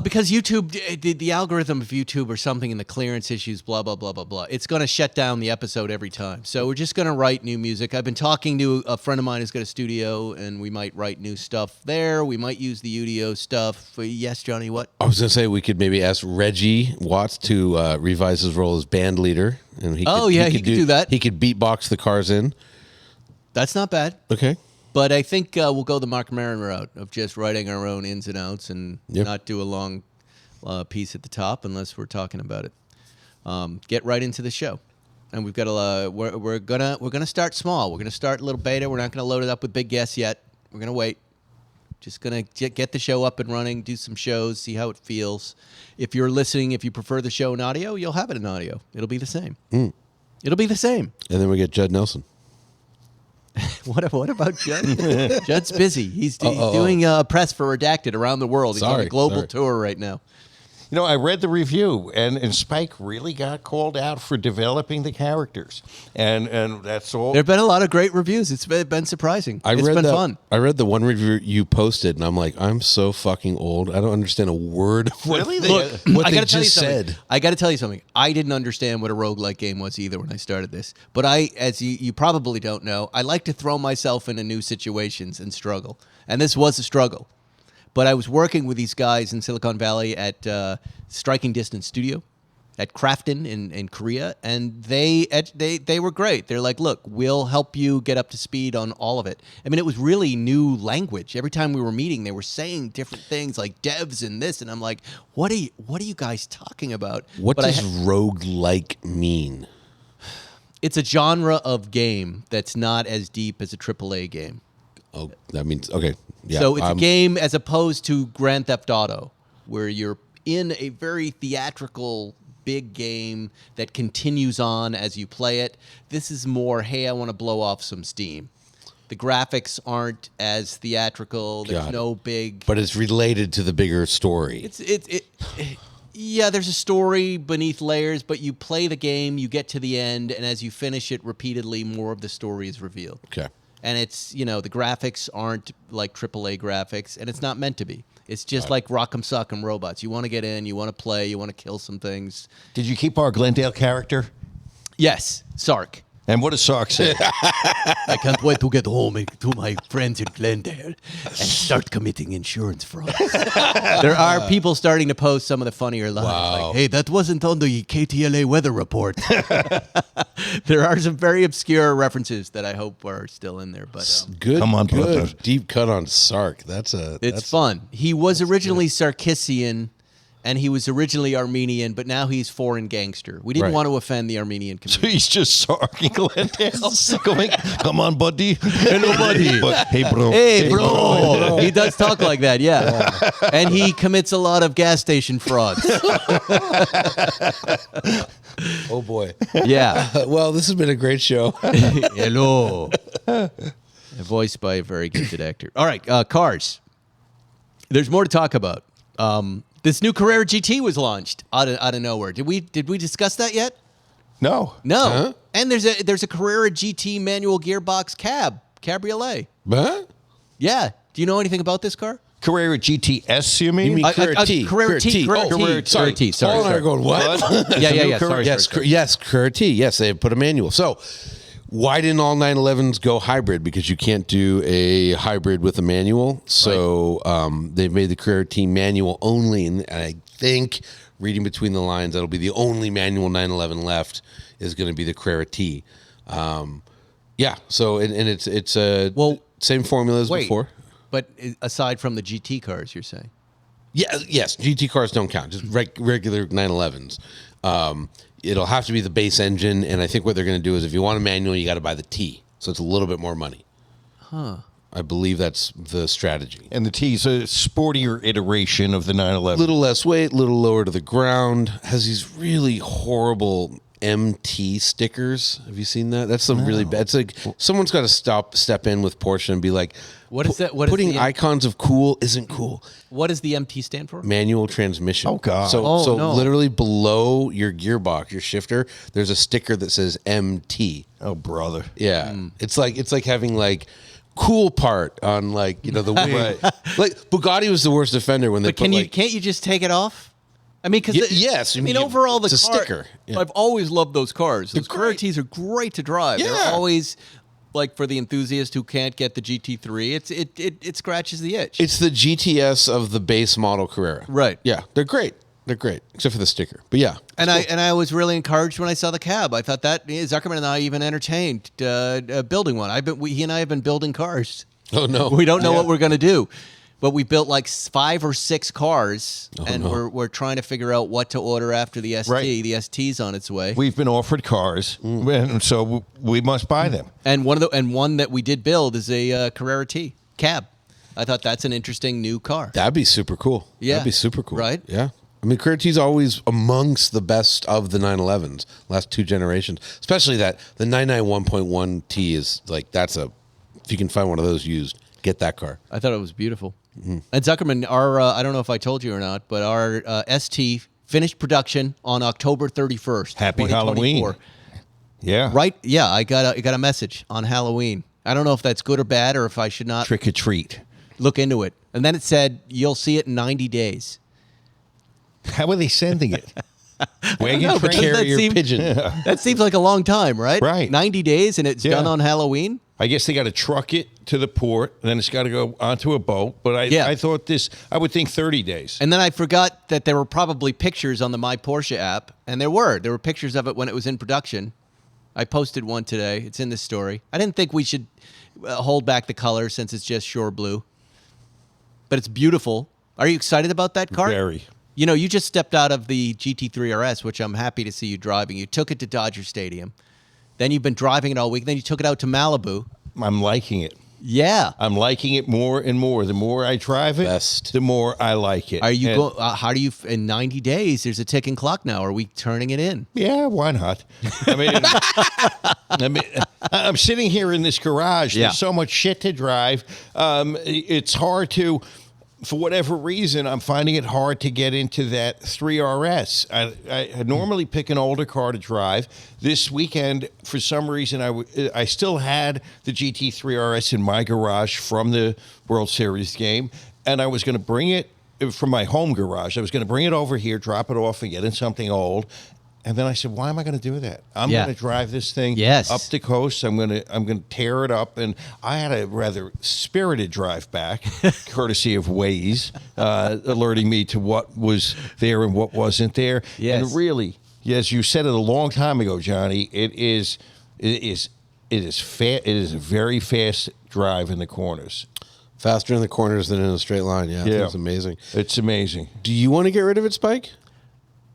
Because YouTube, the algorithm of YouTube or something in the clearance issues, blah, blah, blah, blah, blah. It's going to shut down the episode every time. So we're just going to write new music. I've been talking to a friend of mine who's got a studio, and we might write new stuff there. We might use the Udio stuff. Yes, Johnny, what? I was going to say we could maybe ask Reggie Watts to revise his role as band leader. And he could do that. He could beatbox the cars in. That's not bad. Okay. But I think we'll go the Mark Maron route of just writing our own ins and outs and not do a long piece at the top unless we're talking about it. Get right into the show, and we've got we're gonna start small. We're gonna start a little beta. We're not gonna load it up with big guests yet. We're gonna wait. Just going to get the show up and running, do some shows, see how it feels. If you're listening, if you prefer the show in audio, you'll have it in audio. It'll be the same. It'll be the same. And then we get Judd Nelson. What about Judd? Judd's busy. He's doing press for Redacted around the world. He's on a global tour right now. You know, I read the review, and Spike really got called out for developing the characters, and that's all. There have been a lot of great reviews. It's been surprising. It's been fun. I read the one review you posted, and I'm like, I'm so fucking old. I don't understand a word of what they just said. I got to tell you something. I didn't understand what a roguelike game was either when I started this. But as you probably don't know, I like to throw myself into new situations and struggle. And this was a struggle. But I was working with these guys in Silicon Valley at Striking Distance Studio at Crafton in Korea, and they were great. They're like, look, we'll help you get up to speed on all of it. I mean, it was really new language. Every time we were meeting, they were saying different things like devs and this, and I'm like, what are you guys talking about? What does roguelike mean? It's a genre of game that's not as deep as a AAA game. Oh, that means, okay. Yeah, so it's a game as opposed to Grand Theft Auto, where you're in a very theatrical, big game that continues on as you play it. This is more, hey, I want to blow off some steam. The graphics aren't as theatrical. There's no big... But it's related to the bigger story. Yeah, there's a story beneath layers, but you play the game, you get to the end, and as you finish it repeatedly, more of the story is revealed. Okay. And it's, the graphics aren't like AAA graphics, and it's not meant to be. It's just like Rock'em Sock'em Robots. You want to get in, you want to play, you want to kill some things. Did you keep our Glendale character? Yes, Sark. And what does Sark say? I can't wait to get home to my friends in Glendale and start committing insurance fraud. There are people starting to post some of the funnier lines. Wow. Like, hey, that wasn't on the KTLA weather report. There are some very obscure references that I hope are still in there. But good, come on, brother. Deep cut on Sark. It's fun. He was originally Sarkissian. And he was originally Armenian, but now he's foreign gangster. We didn't want to offend the Armenian So community. he's just Sark in Glendale going, come on, buddy. Hello, buddy. Hey, bro. Hey, bro. He does talk like that, yeah. And he commits a lot of gas station frauds. Oh, boy. Yeah. Well, this has been a great show. Hello. Voiced by a very gifted actor. All right, cars. There's more to talk about. This new Carrera GT was launched out of nowhere. Did we discuss that yet? No. No. And there's a Carrera GT manual gearbox cabriolet. Huh? Yeah. Do you know anything about this car? Carrera GTS, you mean? You mean Carrera T. Carrera T. Carrera T. Sorry. Paul and I are going, what? Yeah. Sorry. Yes, Carrera T. Yes, they put a manual. So, why didn't all 911s go hybrid? Because you can't do a hybrid with a manual. So they've made the Carrera T manual only, and I think, reading between the lines, that'll be the only manual 911 left is going to be the Carrera T. Yeah. So and it's same formula as before. But aside from the GT cars, you're saying? Yeah. Yes. GT cars don't count. Just regular 911s. It'll have to be the base engine, and I think what they're going to do is if you want a manual, you got to buy the T. So it's a little bit more money. Huh. I believe that's the strategy. And the T's a sportier iteration of the 911. Little less weight, little lower to the ground. Has these really horrible MT stickers. Have you seen that? That's some really bad. It's like someone's got to step in with Porsche and be like, what is that? What putting is the icons of cool isn't cool. What does the MT stand for? Manual transmission. Oh, God. So no. literally below your gearbox, your shifter, there's a sticker that says MT. Oh, brother. Yeah. It's like having like cool part on like, the wing. Right. Like Bugatti was the worst offender when they But put can't you just take it off? I mean, because yes. overall the it's a car, sticker. Yeah. I've always loved those cars. Those They're Carrera great. T's are great to drive. Yeah. They're always like for the enthusiast who can't get the GT3. It scratches the itch. It's the GTS of the base model Carrera. Right. Yeah, they're great. They're great, except for the sticker. But yeah. And I was really encouraged when I saw the cab. I thought that Zuckerman and I even entertained building one. He and I have been building cars. Oh no, We don't know what we're going to do. But we built like 5 or 6 cars, and we're trying to figure out what to order after the ST. Right. The ST's on its way. We've been offered cars, and so we must buy them. And one that we did build is a Carrera T cab. I thought that's an interesting new car. That'd be super cool. Yeah. That'd be super cool. Right? Yeah. I mean, Creative T's always amongst the best of the 911s, last 2 generations. Especially that the 991.1T is like, if you can find one of those used, get that car. I thought it was beautiful. Mm-hmm. And Zuckerman, I don't know if I told you or not, but our ST finished production on October 31st. Happy 2024. Halloween. Yeah. Right? Yeah, I got a message on Halloween. I don't know if that's good or bad or if I should not Trick or treat. look into it. And then it said, you'll see it in 90 days. How are they sending it? Wagon know, but train? doesn't Carrier pigeon. That seems like a long time, right? Right. 90 days and it's Yeah. done on Halloween? I guess they got to truck it to the port, and then it's got to go onto a boat. But I thought I would think 30 days. And then I forgot that there were probably pictures on the My Porsche app, and there were pictures of it when it was in production. I posted one today. It's in this story. I didn't think we should hold back the color since it's just shore blue, but it's beautiful. Are you excited about that car? Very. You know, you just stepped out of the GT3 RS, which I'm happy to see you driving. You took it to Dodger Stadium. Then you've been driving it all week. Then you took it out to Malibu. I'm liking it. Yeah. I'm liking it more and more. The more I drive it, Best. the more I like it. Are you And- going? How do you? In 90 days, there's a ticking clock now. Are we turning it in? Yeah, why not? I'm sitting here in this garage. Yeah. There's so much shit to drive. It's hard to, for whatever reason, I'm finding it hard to get into that 3RS. I normally pick an older car to drive. This weekend, for some reason, I still had the GT3 RS in my garage from the World Series game, and I was going to bring it from my home garage. I was going to bring it over here, drop it off, and get in something old. And then I said, why am I going to do that? I'm Yeah. going to drive this thing Yes. up the coast. I'm going to tear it up. And I had a rather spirited drive back, courtesy of Waze, alerting me to what was there and what wasn't there. Yes. And really, as you said it a long time ago, Johnny, it is a very fast drive in the corners. Faster in the corners than in a straight line. Yeah. It's amazing. It's amazing. Do you want to get rid of it, Spike?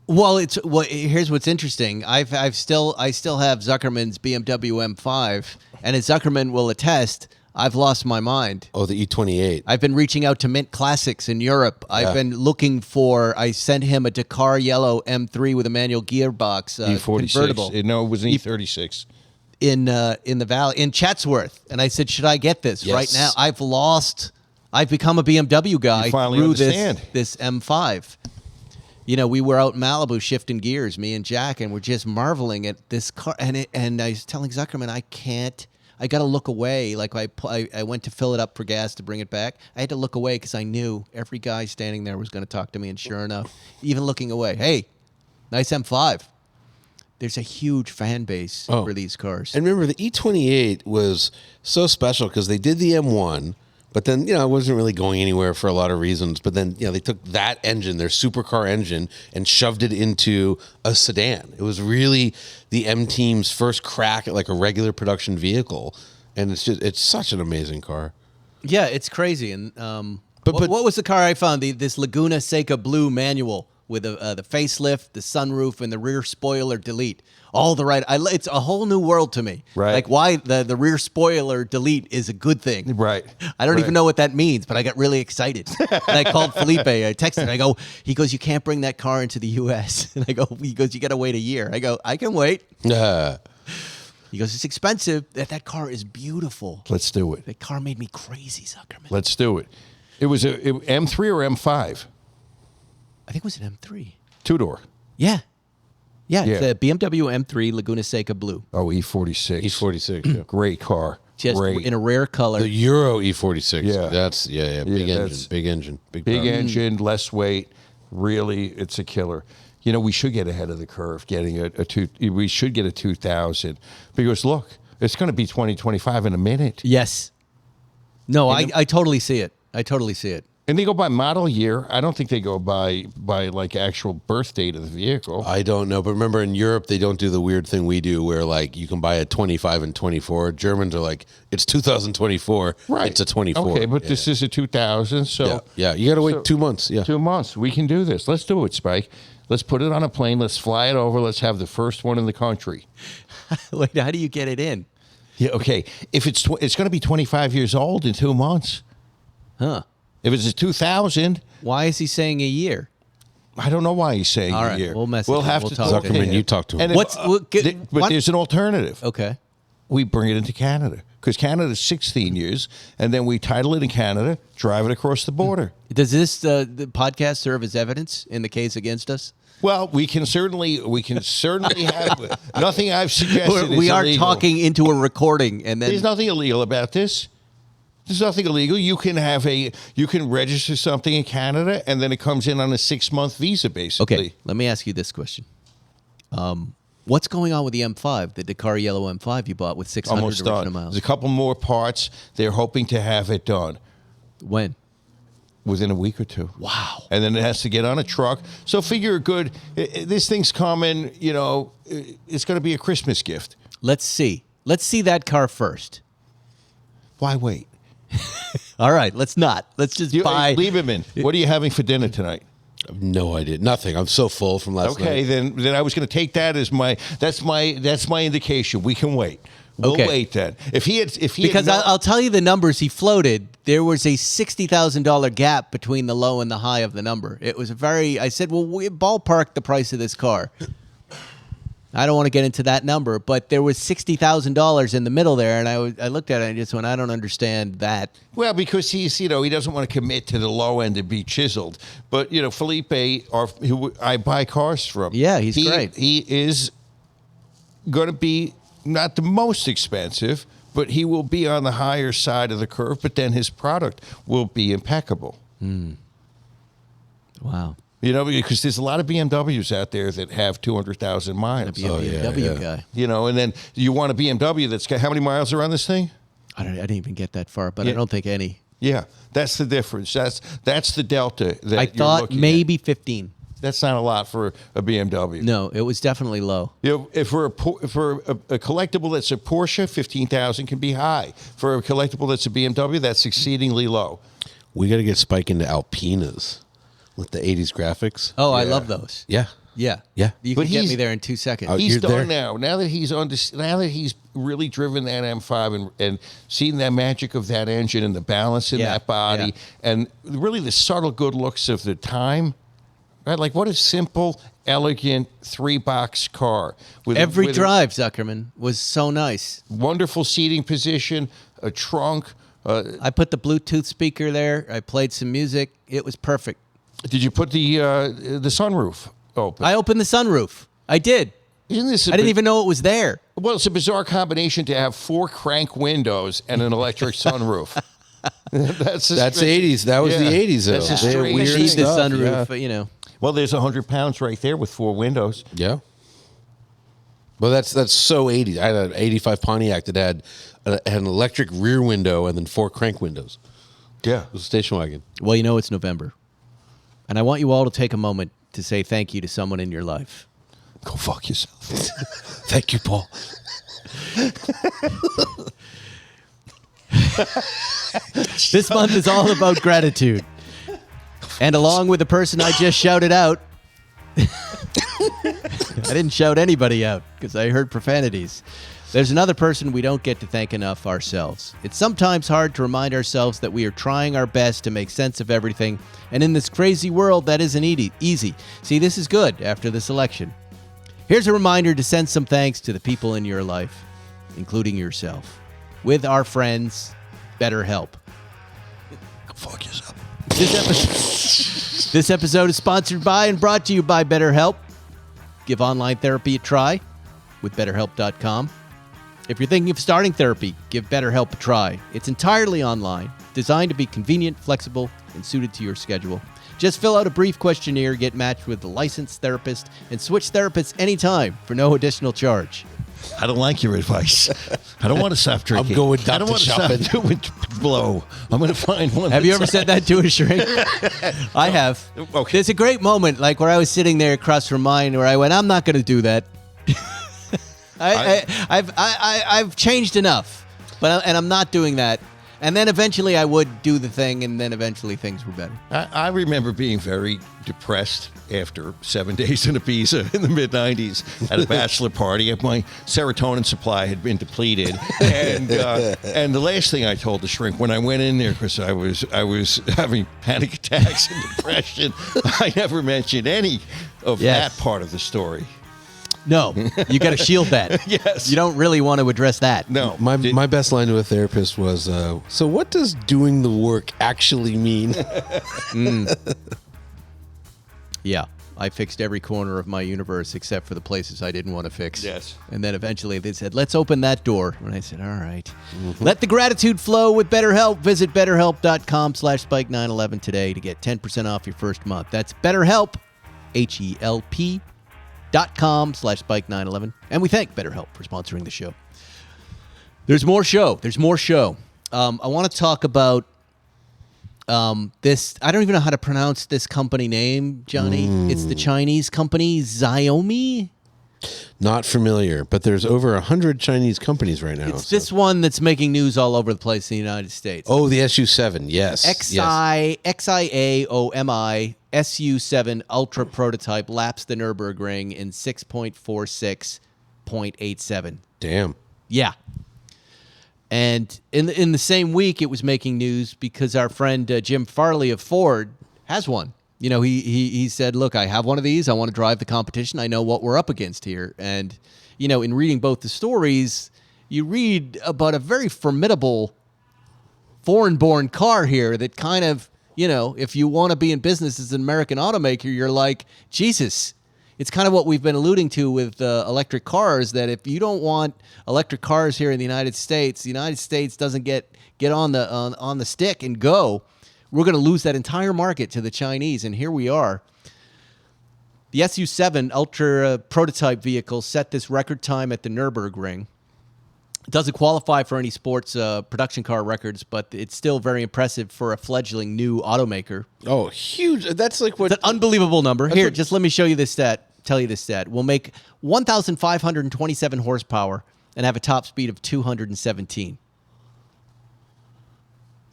Well, here's what's interesting. I still have Zuckerman's BMW M5, and as Zuckerman will attest, I've lost my mind. Oh, the E28. I've been reaching out to Mint Classics in Europe. I've been looking for. I sent him a Dakar yellow M3 with a manual gearbox, E46. convertible. No, it was an E36. In the valley in Chatsworth, and I said, should I get this right now? I've become a BMW guy You finally through understand. this M5. You know, we were out in Malibu shifting gears, me and Jack, and we're just marveling at this car. And I was telling Zuckerman, I got to look away. Like I went to fill it up for gas to bring it back. I had to look away because I knew every guy standing there was going to talk to me. And sure enough, even looking away, hey, nice M5. There's a huge fan base for these cars. And remember, the E28 was so special because they did the M1, but then, it wasn't really going anywhere for a lot of reasons. But then, they took that engine, their supercar engine, and shoved it into a sedan. It was really the M team's first crack at like a regular production vehicle. And it's such an amazing car. Yeah, it's crazy. And what was the car I found? This Laguna Seca Blue manual with the facelift, the sunroof, and the rear spoiler delete. All the right. It's a whole new world to me. Right. Like why the rear spoiler delete is a good thing. Right. I don't even know what that means, but I got really excited. And I called Felipe. I texted. He goes, you can't bring that car into the U.S. And he goes, you got to wait a year. I go, I can wait. He goes, it's expensive. That car is beautiful. Let's do it. That car made me crazy, Zuckerman. Let's do it. It was a M3 or M5? I think it was an M3. Two-door. Yeah. Yeah, Yeah. it's a BMW M3 Laguna Seca Blue. Oh, E46. E46, yeah. Great car. Just Great. in a rare color. The Euro E46. Yeah. That's, big that's- engine. Big Big power. engine, less weight. Really, it's a killer. We should get ahead of the curve getting we should get a 2000 because look, it's going to be 2025 in a minute. Yes. No, I totally see it. I totally see it. And they go by model year. I don't think they go by like actual birth date of the vehicle. I don't know, but remember in Europe they don't do the weird thing we do where like you can buy a 25 and 24. Germans are like it's 2024, Right. it's a 24. Okay, but this is a 2000, so yeah, you got to wait 2 months. Yeah. 2 months. We can do this. Let's do it, Spike. Let's put it on a plane. Let's fly it over. Let's have the first one in the country. Wait, how do you get it in? Yeah, okay. If it's going to be 25 years old in 2 months. Huh. If it's a 2000, Why is he saying a year? I don't know why he's saying All a right, year. we'll message We'll him. have We'll to talk talk to to him. him. You talk to him. And if- What's- what- but what- there's an alternative. Okay. We bring it into Canada because Canada's 16 years, and then we title it in Canada, drive it across the border. Does this the podcast serve as evidence in the case against us? Well, we can certainly have nothing I've suggested. We is are illegal. talking into a recording, and then There's nothing illegal about this. There's nothing illegal. You can register something in Canada, and then it comes in on a 6-month visa, basically. okay. Let me ask you this question: what's going on with the M5, the Dakar yellow M5 you bought with 600 Almost original done. miles? There's a couple more parts. They're hoping to have it done When? within a week or two. Wow. And then it has to get on a truck. So figure this thing's coming, it's going to be a Christmas gift. Let's see that car first. Why wait? All right, let's not. Let's just buy. Leave him in. What are you having for dinner tonight? I have no idea. Nothing. I'm so full from last night. Okay, then I was going to take that as that's my indication. We can wait. We'll Okay. wait then. Because I'll tell you the numbers he floated. There was a $60,000 gap between the low and the high of the number. It was I said, well, we ballpark the price of this car. I don't want to get into that number, but there was $60,000 in the middle there, and I looked at it and just went, I don't understand that. Well, because he doesn't want to commit to the low end and be chiseled. But Felipe, who I buy cars from, Yeah, he's great. He is going to be not the most expensive, but he will be on the higher side of the curve. But then his product will be impeccable. Wow. Because there's a lot of BMWs out there that have 200,000 miles. Be a BMW guy. And then you want a BMW that's got how many miles are on this thing? I didn't even get that far, but Yeah. I don't think any. Yeah, that's the difference. That's the delta that I you're thought looking maybe 15. at. That's not a lot for a BMW. No, it was definitely low. If for a collectible that's a Porsche, 15,000 can be high. For a collectible that's a BMW, that's exceedingly low. We got to get Spike into Alpinas with the 80s graphics. Oh, I Yeah. love those. Yeah. Yeah. Yeah. You But can get he's- me there in 2 seconds. Oh, He's you're done there? now. Now that he's really driven that M5 and seen that magic of that engine and the balance in Yeah, that body and really the subtle good looks of the time. Right? Like what a simple, elegant 3-box car with Every with drive, Zuckerman, was so nice. wonderful seating position, a trunk. I put the Bluetooth speaker there. I played some music. It was perfect. Did you put the sunroof open? I opened the sunroof. I did. Isn't this? I didn't even know it was there. Well, it's a bizarre combination to have 4 crank windows and an electric sunroof. That's 80s. That was the 80s, though. That's a They had strange We weird need the stuff, sunroof, Well, there's 100 pounds right there with 4 windows. Yeah. Well, that's so 80s. I had an 85 Pontiac that had an electric rear window and then 4 crank windows. Yeah. It was a station wagon. Well, it's November. And I want you all to take a moment to say thank you to someone in your life. Go fuck yourself. Thank you, Paul. This month is all about gratitude. And along with the person I just shouted out, I didn't shout anybody out because I heard profanities. There's another person we don't get to thank enough ourselves. It's sometimes hard to remind ourselves that we are trying our best to make sense of everything, and in this crazy world, that isn't easy. See, this is good after this election. Here's a reminder to send some thanks to the people in your life, including yourself, with our friends, BetterHelp. Go fuck yourself. This episode is sponsored by and brought to you by BetterHelp. Give online therapy a try with BetterHelp.com. If you're thinking of starting therapy, give BetterHelp a try. It's entirely online, designed to be convenient, flexible, and suited to your schedule. Just fill out a brief questionnaire, get matched with a licensed therapist, and switch therapists anytime for no additional charge. I don't like your advice. I don't want to stop drinking. I'm going I don't doctor want to shopping. stop doing blow. I'm going to find one. Have you ever said that to a shrink? I have. Okay. There's a great moment, like where I was sitting there across from mine, where I went, "I'm not going to do that." I've changed enough, and I'm not doing that. And then eventually I would do the thing, and then eventually things were better. I remember being very depressed after 7 days in Ibiza in the mid-'90s at a bachelor party. My serotonin supply had been depleted. And the last thing I told the shrink when I went in there, because I was having panic attacks and depression, I never mentioned any of that part of the story. No, you got to shield that. Yes. You don't really want to address that. No. My best line to a therapist was, so what does doing the work actually mean? Yeah. I fixed every corner of my universe except for the places I didn't want to fix. Yes. And then eventually they said, let's open that door. And I said, all right. Let the gratitude flow with BetterHelp. Visit BetterHelp.com/Spike911 today to get 10% off your first month. That's BetterHelp, HELP.com/Spike911. And we thank BetterHelp for sponsoring the show. There's more show. I want to talk about this. I don't even know how to pronounce this company name, Johnny. It's the Chinese company Xiaomi. Not familiar, but there's over 100 Chinese companies right now. It's this one that's making news all over the place in the United States. Oh, the SU7, yes. XIAOMI SU7 Ultra prototype laps the Nürburgring in 6.46.87. Damn. Yeah. And in the same week, it was making news because our friend Jim Farley of Ford has one. You know, he said, look, I have one of these. I want to drive the competition. I know what we're up against here. And, you know, in reading both the stories, you read about a very formidable foreign-born car here that kind of, you know, if you want to be in business as an American automaker, you're like, Jesus. It's kind of what we've been alluding to with electric cars, that if you don't want electric cars here in the United States doesn't get on the stick and go, we're going to lose that entire market to the Chinese. And here we are. The SU7 Ultra prototype vehicle set this record time at the Nürburgring. It doesn't qualify for any sports production car records, but it's still very impressive for a fledgling new automaker. Oh, huge. That's like what... It's an unbelievable number. Here, just let me show you this stat. Tell you this stat. We'll make 1,527 horsepower and have a top speed of 217.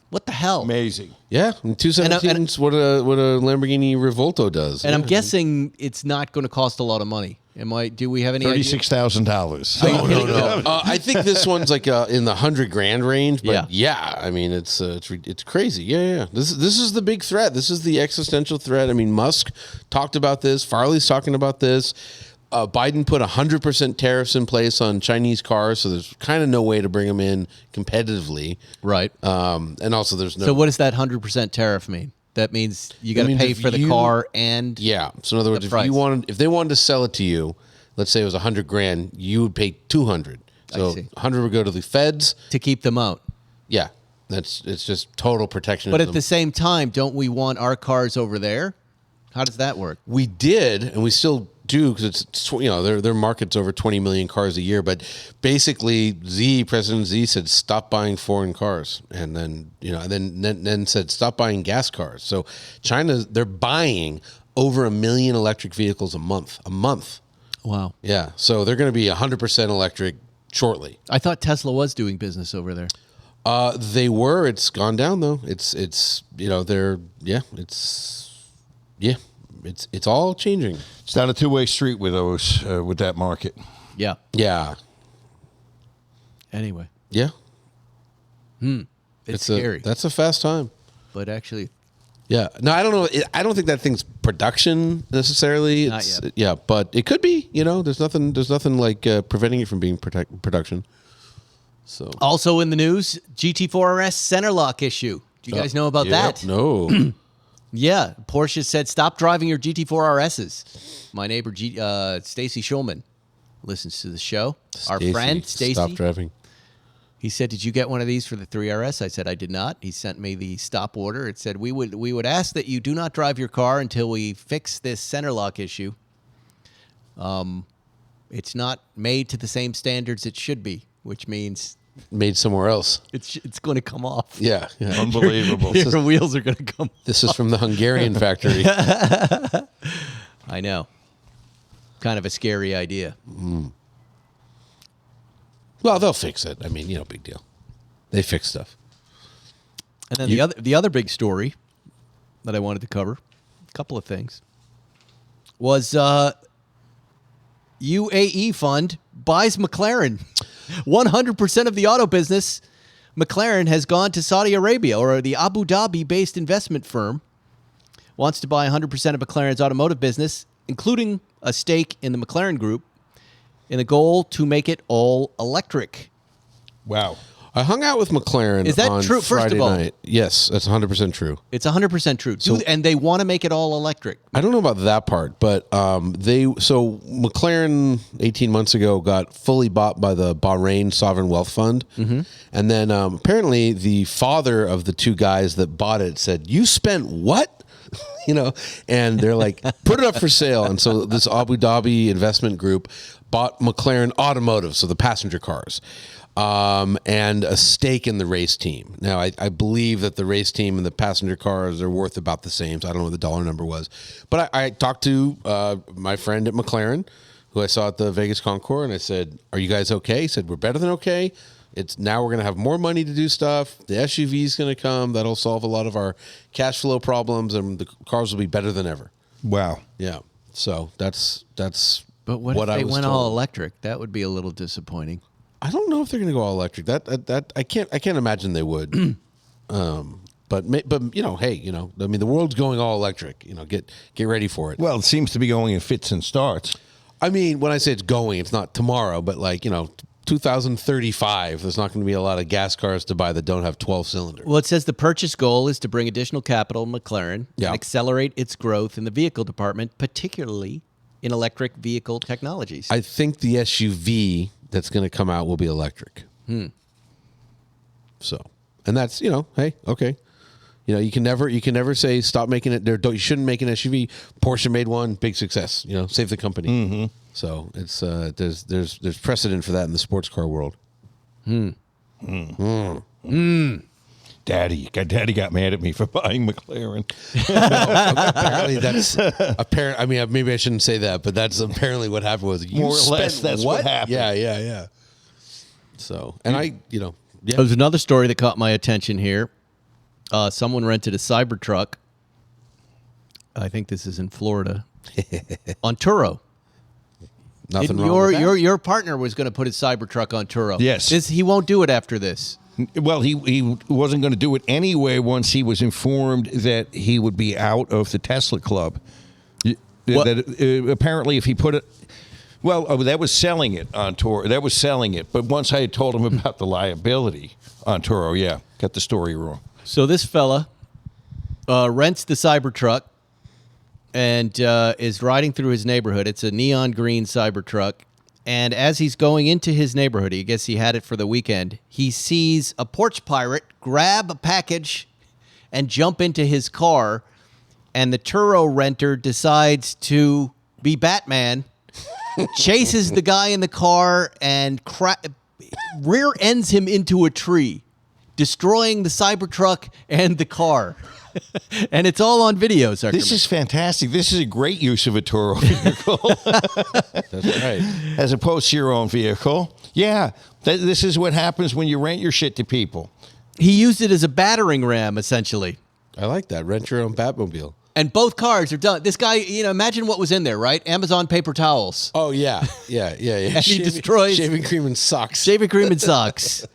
What the hell? Amazing. Yeah, 217 is what a Lamborghini Revolto does. And I'm guessing it's not going to cost a lot of money. Do we have any idea? $36,000. No. I think this one's like in the $100,000 range. But yeah, I mean it's crazy. Yeah. This is the big threat. This is the existential threat. I mean, Musk talked about this. Farley's talking about this. Biden put 100% tariffs in place on Chinese cars, so there's kind of no way to bring them in competitively. Right. And also there's no. So what does that 100% tariff mean? That means you got to pay for the car and yeah. So in other words, if they wanted to sell it to you, let's say it was $100,000, you would pay $200. So 100 would go to the feds to keep them out. Yeah, it's just total protection. But at the same time, don't we want our cars over there? How does that work? We did, and we still do, because it's their market's over 20 million cars a year. But basically, President Xi said stop buying foreign cars, and then then said stop buying gas cars. So they're buying over 1 million electric vehicles a month. Wow. Yeah. So they're going to be 100% electric shortly. I thought Tesla was doing business over there. They were. It's gone down though. It's all changing. It's not a two-way street with those with that market. Yeah. Yeah. Anyway. Yeah. It's scary. That's a fast time. But actually. Yeah. No, I don't know. I don't think that thing's production necessarily. Not yet. Yeah, but it could be. There's nothing like preventing it from being production. So. Also in the news, GT4 RS center lock issue. Do you guys know about that? No. Yeah, Porsche said stop driving your GT4 RSs. My neighbor Stacy Schulman listens to the show. Our friend Stacy. Stop driving. He said, "Did you get one of these for the 3RS?" I said, "I did not." He sent me the stop order. It said, "We would ask that you do not drive your car until we fix this center lock issue. It's not made to the same standards it should be, which means." Made somewhere else. It's going to come off. Yeah. Unbelievable. Your wheels are going to come This is from the Hungarian factory. I know. Kind of a scary idea. Well, they'll fix it. I mean, big deal. They fix stuff. And then the other big story that I wanted to cover, a couple of things, was UAE fund buys McLaren. 100% of the auto business, McLaren has gone to Saudi Arabia, or the Abu Dhabi-based investment firm wants to buy 100% of McLaren's automotive business, including a stake in the McLaren Group, in the goal to make it all electric. Wow. I hung out with McLaren Is that on true? Friday First of all, night. Yes, that's 100% true. It's 100% true. And they want to make it all electric. I don't know about that part, but McLaren 18 months ago got fully bought by the Bahrain Sovereign Wealth Fund, and then apparently the father of the two guys that bought it said, "You spent what?" And they're like, "Put it up for sale." And so this Abu Dhabi investment group bought McLaren Automotive, so the passenger cars. And a stake in the race team. Now, I believe that the race team and the passenger cars are worth about the same, so I don't know what the dollar number was. But I talked to my friend at McLaren, who I saw at the Vegas Concours, and I said, "Are you guys okay?" He said, "We're better than okay. Now we're going to have more money to do stuff. The SUV is going to come. That'll solve a lot of our cash flow problems, and the cars will be better than ever." Wow. Yeah. So that's But what if I they was went told. all electric? That would be a little disappointing. I don't know if they're going to go all electric. That I can't imagine they would. But hey, I mean, the world's going all electric. Get ready for it. Well, it seems to be going in fits and starts. I mean, when I say it's going, it's not tomorrow, but 2035. There's not going to be a lot of gas cars to buy that don't have 12 cylinders. Well, it says the purchase goal is to bring additional capital to McLaren and accelerate its growth in the vehicle department, particularly in electric vehicle technologies. I think the SUV that's going to come out will be electric. So, and that's hey, okay. You can never say stop making it. You shouldn't make an SUV. Porsche made one, big success. Save the company. Mm-hmm. So it's there's precedent for that in the sports car world. Daddy got mad at me for buying McLaren. Apparently that's apparent. I mean, maybe I shouldn't say that, but that's apparently what happened. Was More or less that's what happened. Yeah. So, and There's another story that caught my attention here. Someone rented a Cybertruck. I think this is in Florida. On Turo. Nothing wrong with that. Your partner was going to put his Cybertruck on Turo. Yes. He won't do it after this. Well, he wasn't going to do it anyway once he was informed that he would be out of the Tesla club. Apparently, if he put it... Well, that was selling it on Turo. That was selling it. But once I had told him about the liability on Turo, got the story wrong. So this fella rents the Cybertruck and is riding through his neighborhood. It's a neon green Cybertruck. And as he's going into his neighborhood, I guess he had it for the weekend, he sees a porch pirate grab a package and jump into his car. And the Turo renter decides to be Batman, chases the guy in the car, and rear ends him into a tree, destroying the Cybertruck and the car. And it's all on video, Zuckerman. This is fantastic. This is a great use of a Turo vehicle. That's right. As opposed to your own vehicle. Yeah, this is what happens when you rent your shit to people. He used it as a battering ram, essentially. I like that. Rent your own Batmobile. And both cars are done. This guy, imagine what was in there, right? Amazon paper towels. Oh, yeah. And he destroys... Shaving cream and socks. Shaving cream and socks.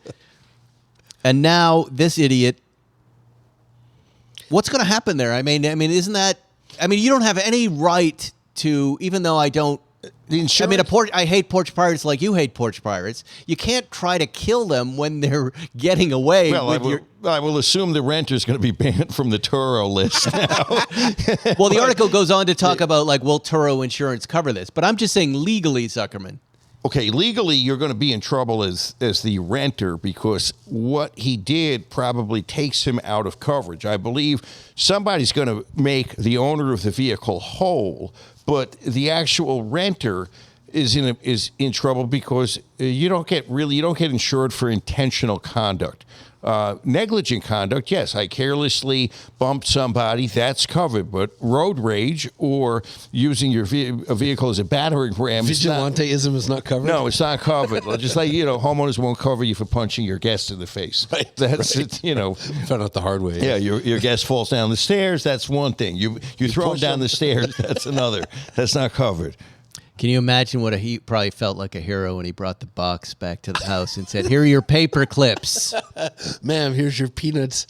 And now this idiot... What's going to happen there? I mean, isn't that... I mean, you don't have any right to... Even though I don't... The insurance... I mean, I hate porch pirates like you hate porch pirates. You can't try to kill them when they're getting away with your... I will assume the renter's going to be banned from the Turo list now. Well, the article goes on to talk about, will Turo insurance cover this? But I'm just saying legally, Zuckerman. Okay, legally, you're going to be in trouble as the renter because what he did probably takes him out of coverage. I believe somebody's going to make the owner of the vehicle whole, but the actual renter is in trouble because you don't get insured for intentional conduct. negligent conduct, yes, I carelessly bumped somebody, that's covered. But road rage or using your vehicle as a battering ram, Vigilanteism is not covered? No, it's not covered. Just like, homeowners won't cover you for punching your guest in the face. Right, that's right. Found out the hard way. Yeah, your guest falls down the stairs, that's one thing. You throw him down the stairs, that's another. That's not covered. Can you imagine what he probably felt like a hero when he brought the box back to the house and said, "Here are your paper clips." Ma'am, here's your peanuts.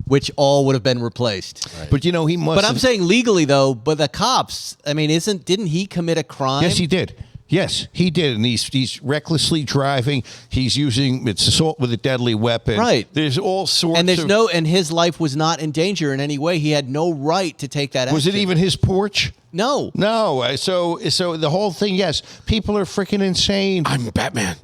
Which all would have been replaced. Right. But he must. But I'm saying legally though, but the cops, I mean, didn't he commit a crime? Yes, he did. Yes, he did, and he's recklessly driving. He's using assault with a deadly weapon. Right. There's all sorts. And and his life was not in danger in any way. He had no right to take that action. Was it even his porch? No. No. So the whole thing. Yes, people are freaking insane. I'm Batman.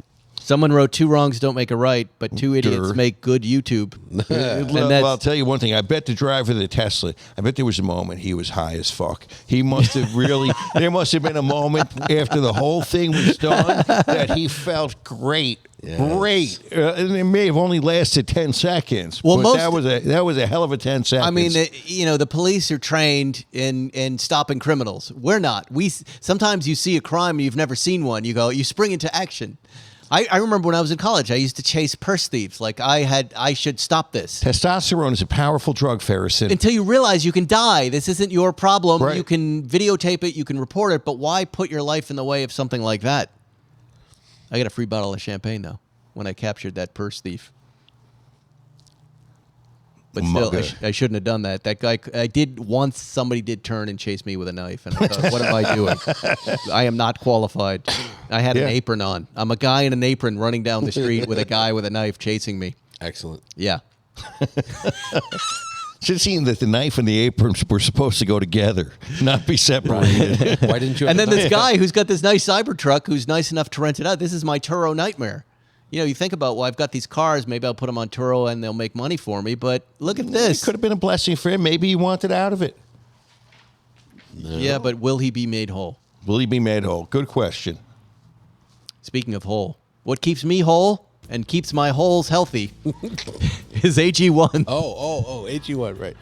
Someone wrote 2 wrongs don't make a right, but 2 idiots make good YouTube. Well, I'll tell you one thing. I bet the driver of the Tesla, I bet there was a moment he was high as fuck. He must have really, there must have been a moment after the whole thing was done that he felt great. Yes. Great. And it may have only lasted 10 seconds. Well, but that was a hell of a 10 seconds. I mean, the police are trained in stopping criminals. We're not. Sometimes you see a crime and you've never seen one. You spring into action. I remember when I was in college, I used to chase purse thieves. Like I should stop this. Testosterone is a powerful drug, Ferrison. Until you realize you can die. This isn't your problem. Right. You can videotape it. You can report it. But why put your life in the way of something like that? I got a free bottle of champagne, though, when I captured that purse thief. But still, I shouldn't have done that. That guy, somebody did turn and chase me with a knife. And I thought, what am I doing? I am not qualified. I had an apron on. I'm a guy in an apron running down the street with a guy with a knife chasing me. Excellent. Yeah. Should have seen that the knife and the apron were supposed to go together, not be separated. Why didn't you? And then this guy who's got this nice Cybertruck who's nice enough to rent it out. This is my Turo nightmare. You think about, well, I've got these cars. Maybe I'll put them on Turo and they'll make money for me. But look at this. It could have been a blessing for him. Maybe he wanted out of it. No. Yeah, but will he be made whole? Will he be made whole? Good question. Speaking of whole, what keeps me whole and keeps my holes healthy is AG1. Oh, AG1, right.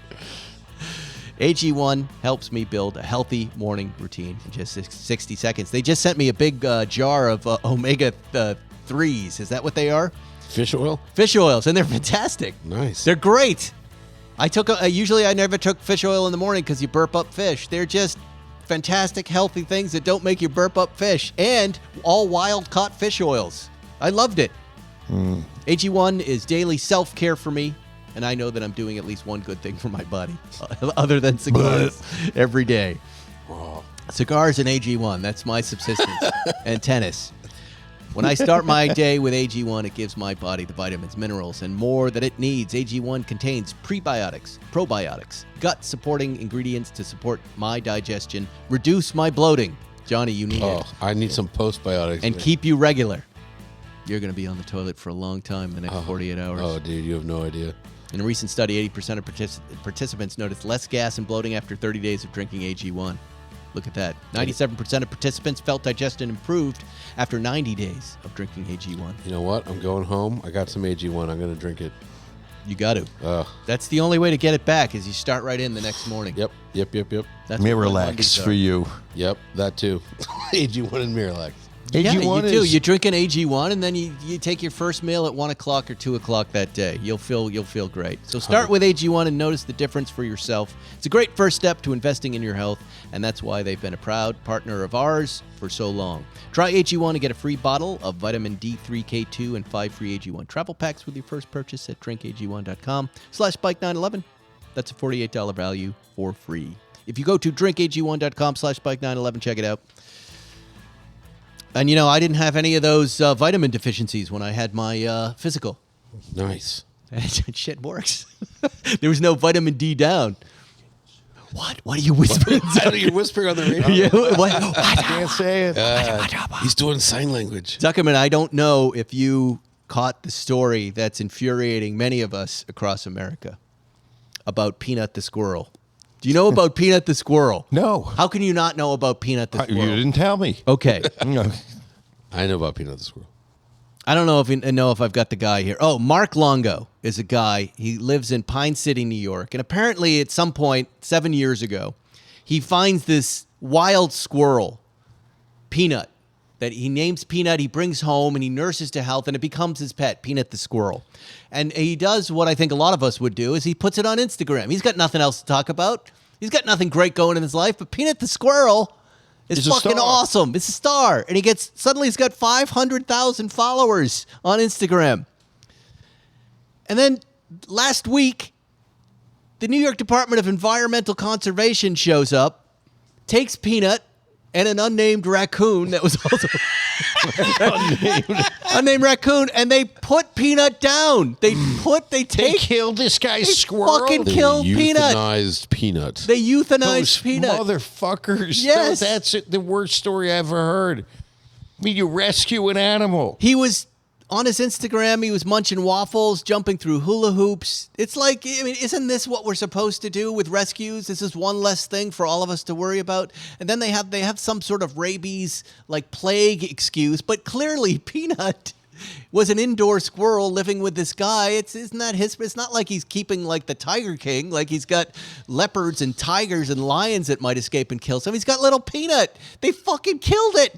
AG1 helps me build a healthy morning routine in just 60 seconds. They just sent me a big jar of omega 3s. Is that what they are? Fish oil? Fish oils, and they're fantastic. Nice. They're great. Usually I never took fish oil in the morning because you burp up fish. They're just fantastic, healthy things that don't make you burp up fish, and all wild-caught fish oils. I loved it. AG1 is daily self-care for me, and I know that I'm doing at least one good thing for my body, other than cigars every day. Cigars and AG1, that's my subsistence, and tennis. When I start my day with AG1, it gives my body the vitamins, minerals, and more that it needs. AG1 contains prebiotics, probiotics, gut-supporting ingredients to support my digestion, reduce my bloating. Johnny, you need it. I need some postbiotics. And keep you regular. You're going to be on the toilet for a long time the next 48 hours. Oh, dude, you have no idea. In a recent study, 80% of participants noticed less gas and bloating after 30 days of drinking AG1. Look at that. 97% of participants felt digestion improved after 90 days of drinking AG1. You know what? I'm going home. I got some AG1. I'm going to drink it. You got to. That's the only way to get it back is you start right in the next morning. Yep. That's Miralax for you. Yep, that too. AG1 and Miralax. Yeah, AG1 you do. You drink an AG1 and then you take your first meal at 1 o'clock or 2 o'clock that day. You'll feel great. So start with AG1 and notice the difference for yourself. It's a great first step to investing in your health, and that's why they've been a proud partner of ours for so long. Try AG1 and get a free bottle of vitamin D3K2 and 5 free AG1 travel packs with your first purchase at drinkag1.com/bike911. That's a $48 value for free. If you go to drinkag1.com/bike911, check it out. And, I didn't have any of those vitamin deficiencies when I had my physical. Nice. Shit works. There was no vitamin D down. What? What are you whispering? You're whispering on the radio? Yeah, what? I can't say it. He's doing sign language. Zuckerman, I don't know if you caught the story that's infuriating many of us across America about Peanut the Squirrel. Do you know about Peanut the Squirrel? No. How can you not know about Peanut the Squirrel? You didn't tell me. Okay. No. I know about Peanut the Squirrel. I don't know if I've got the guy here. Oh, Mark Longo is a guy. He lives in Pine City, New York. And apparently at some point 7 years ago, he finds this wild squirrel, Peanut, that he names Peanut. He brings home and he nurses to health, and it becomes his pet, Peanut the Squirrel. And he does what I think a lot of us would do, is he puts it on Instagram. He's got nothing else to talk about. He's got nothing great going in his life, but Peanut the Squirrel is fucking awesome. It's a star. And suddenly he's got 500,000 followers on Instagram. And then last week, the New York Department of Environmental Conservation shows up, takes Peanut and an unnamed raccoon that was also unnamed raccoon, and they put Peanut down. They killed this guy's squirrel. Fucking killed Peanut. Euthanized Peanut. They euthanized Those Peanut. motherfuckers. Yes. That's the worst story I ever heard. I mean, you rescue an animal. He was on his Instagram. He was munching waffles, jumping through hula hoops. It's like, I mean, isn't this what we're supposed to do with rescues? This is one less thing for all of us to worry about. And then they have some sort of rabies, like plague excuse. But clearly, Peanut was an indoor squirrel living with this guy. It's not like he's keeping like the Tiger King. Like he's got leopards and tigers and lions that might escape and kill some. He's got little Peanut. They fucking killed it.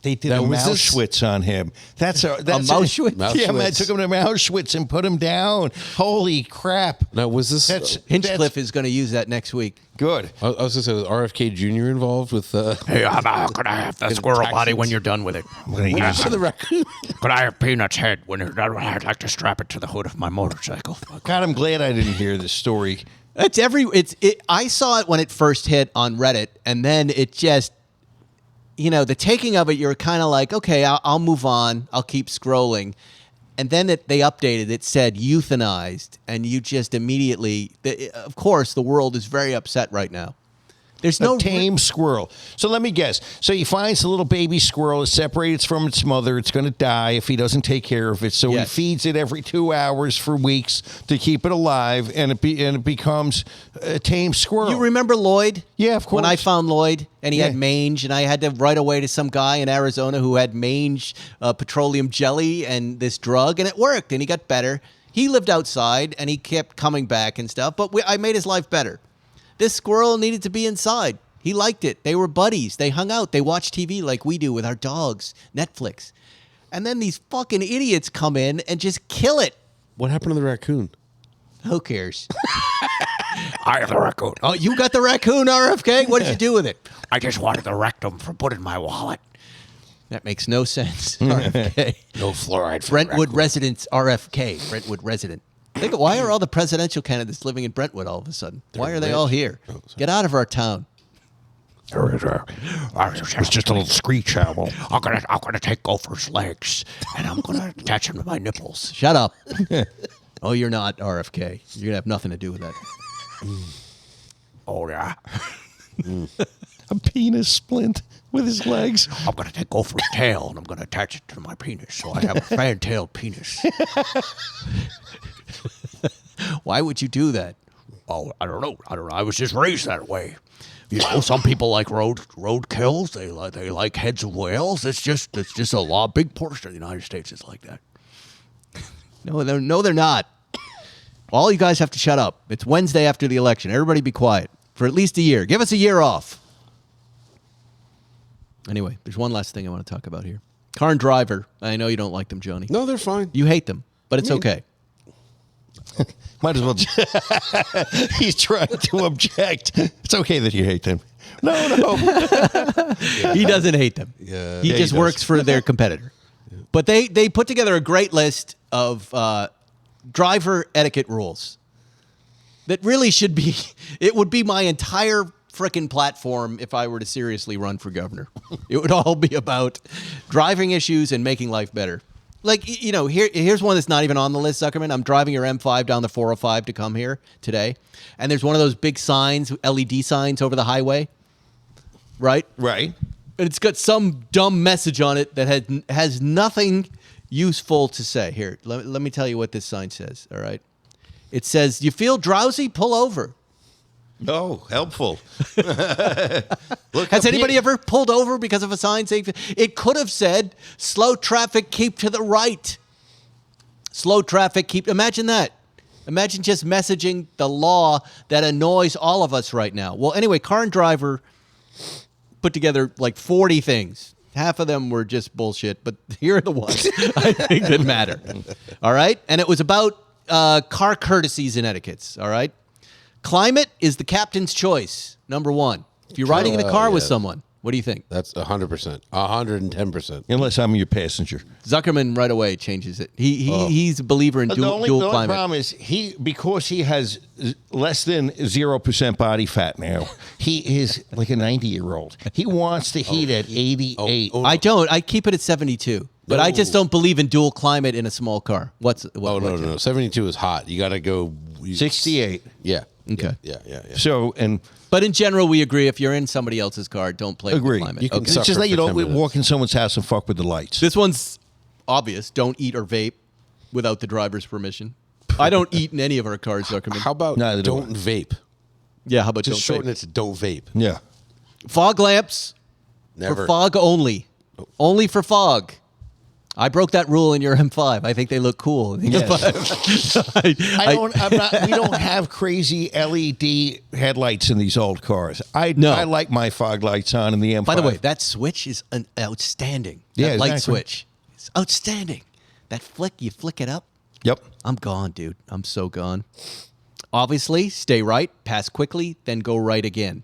They did a Auschwitz on him. That's a Auschwitz? Yeah, man, took him to Auschwitz and put him down. Holy crap. Now, was this... Hinchcliffe is going to use that next week. Good. I was going to say, was RFK Jr. involved with... Hey, I'm going to have the squirrel body when you're done with it. I'm going to use the raccoon. Could I have Peanut's head when you're done? I'd like to strap it to the hood of my motorcycle. God, I'm glad I didn't hear this story. I saw it when it first hit on Reddit, and then it just... You know, the taking of it, you're kind of like, okay, I'll move on. I'll keep scrolling. And then they updated. It said euthanized. And you just immediately, of course, the world is very upset right now. There's no tame squirrel. So let me guess. So he finds the little baby squirrel. It's separated from its mother. It's going to die if he doesn't take care of it. So Yes. he feeds it every 2 hours for weeks to keep it alive, and it becomes a tame squirrel. You remember Lloyd? Yeah, of course. When I found Lloyd and he had mange, and I had to write away to some guy in Arizona who had mange, petroleum jelly, and this drug, and it worked, and he got better. He lived outside, and he kept coming back and stuff, but I made his life better. This squirrel needed to be inside. He liked it. They were buddies. They hung out. They watched TV like we do with our dogs, Netflix. And then these fucking idiots come in and just kill it. What happened to the raccoon? Who cares? I have the raccoon. Oh, you got the raccoon, RFK? What did you do with it? I just wanted the rectum for put in my wallet. That makes no sense, RFK. No fluoride for Brentwood raccoon. residents, RFK, Brentwood resident. Why are all the presidential candidates living in Brentwood all of a sudden? Why are they all here? Get out of our town. It's just a little screech owl. I'm gonna take Gopher's legs and I'm gonna attach them to my nipples. Shut up. Oh, you're not RFK. You're going to have nothing to do with that. Oh yeah. A penis splint with his legs. I'm gonna take Gopher's tail and I'm gonna attach it to my penis, so I have a fan-tailed penis. Why would you do that? Oh, I don't know. I was just raised that way. You know, some people like road kills. They like heads of whales. It's just a law. Big portion of the United States is like that. No, they're not. All you guys have to shut up. It's Wednesday after the election. Everybody be quiet for at least a year. Give us a year off. Anyway, there's one last thing I want to talk about here. Car and driver. I know you don't like them, Jonny. No, they're fine. You hate them, but it's okay. Might as well. He's trying to object. It's okay that you hate them. No. He doesn't hate them. Yeah. He Yeah, just he does. works for their competitor. But they put together a great list of driver etiquette rules that really should be, it would be my entire frickin' platform if I were to seriously run for governor. It would all be about driving issues and making life better. Like, you know, here's one that's not even on the list, Zuckerman. I'm driving your M5 down the 405 to come here today, and there's one of those big signs, LED signs over the highway, right? Right. And it's got some dumb message on it that has nothing useful to say. Here, let me tell you what this sign says, all right? It says, you feel drowsy? Pull over. Oh, helpful. Look, Has anybody ever pulled over because of a sign saying it could have said slow traffic, keep to the right? Slow traffic, keep. Imagine that. Imagine just messaging the law that annoys all of us right now. Well, anyway, Car and Driver put together like 40 things. Half of them were just bullshit, but here are the ones I think that matter. All right? And it was about car courtesies and etiquettes. All right? Climate is the captain's choice, number one. If you're riding in a car with someone, what do you think? That's 100%, 110%. Unless I'm your passenger. Zuckerman right away changes it. He's a believer in dual the only climate. problem is because he has less than 0% body fat now, he is like a 90-year-old. He wants the heat at 88. I don't. I keep it at 72. But I just don't believe in dual climate in a small car. No. 72 is hot. You got to go 68. Yeah. Okay. Yeah. So, But in general, we agree if you're in somebody else's car, don't play agree. with the climate. You can, Okay. it's just suffer that you for don't 10 minutes. walk in someone's house and fuck with the lights. This one's obvious. Don't eat or vape without the driver's permission. I don't eat in any of our cars, Zuckerman. How about Neither do don't vape? Yeah, how about Just don't shorten vape? it to don't vape. Yeah. Fog lamps Never. for fog only. Only for fog. I broke that rule in your M5. I think they look cool. In the M5. We don't have crazy LED headlights in these old cars. I like my fog lights on in the M5. By the way, that switch is outstanding. Yeah, that light exactly. switch. It's outstanding. That flick, you flick it up. Yep. I'm gone, dude. I'm so gone. Obviously, stay right, pass quickly, then go right again.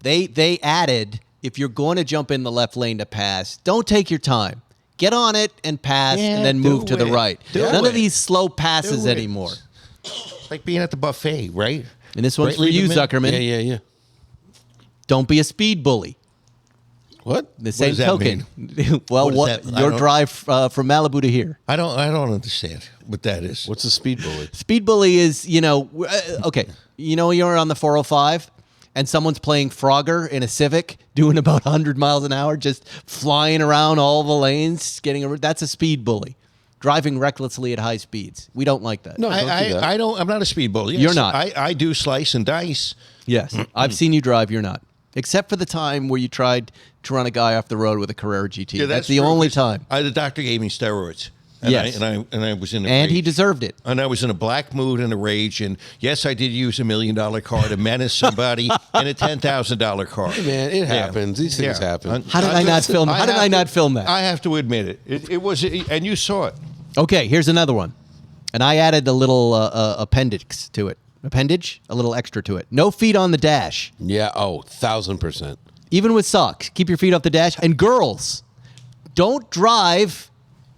They added, if you're going to jump in the left lane to pass, don't take your time. Get on it and pass, and then move to the right. None of these slow passes anymore. Like being at the buffet, right? And this one's Right, for you, Lieberman? Zuckerman. Yeah. Don't be a speed bully. What? The same does that token. Well, What does that- I your don't- drive from Malibu to here. I don't understand what that is. What's a speed bully? Speed bully is, okay, you're on the 405 and someone's playing Frogger in a Civic doing about 100 miles an hour, just flying around all the lanes, that's a speed bully. Driving recklessly at high speeds. We don't like that. No, don't do that. I'm not a speed bully. You're not. I do slice and dice. Yes, I've seen you drive, you're not. Except for the time where you tried to run a guy off the road with a Carrera GT. Yeah, that's the true, only 'cause time. The doctor gave me steroids. And Yes. I was in a And he rage. deserved it. And I was in a black mood and a rage. And yes, I did use $1 million car to menace somebody in a $10,000 car. Hey, man, it happens. These things happen. How did I not film that? How did I not film that? I have to admit it. It was, and you saw it. Okay, here's another one. And I added a little appendix to it. Appendage? A little extra to it. No feet on the dash. Yeah. 1,000%. Even with socks. Keep your feet off the dash. And girls, don't drive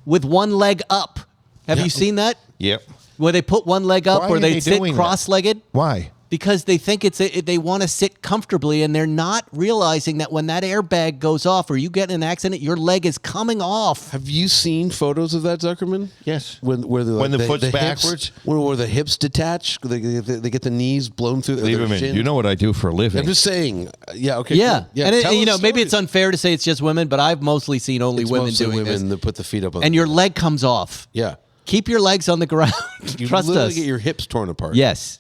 with one leg up. Have you seen that? Yep. Where they put one leg up Why or are they they sit doing that? cross-legged? Why? Because they think they want to sit comfortably and they're not realizing that when that airbag goes off or you get in an accident, your leg is coming off. Have you seen photos of that, Zuckerman? Yes. When the foot's hips- backwards? where the hips detach, they get the knees blown through their Lieberman, shin. you know what I do for a living. I'm just saying. Yeah. Okay. Yeah. cool. Yeah. And tell us maybe it's stories. unfair to say it's just women, but I've mostly seen only It's women mostly doing women this. that put the feet up on. And your leg comes off. yeah. Keep your legs on the ground. You Trust literally us. get your hips torn apart. Yes.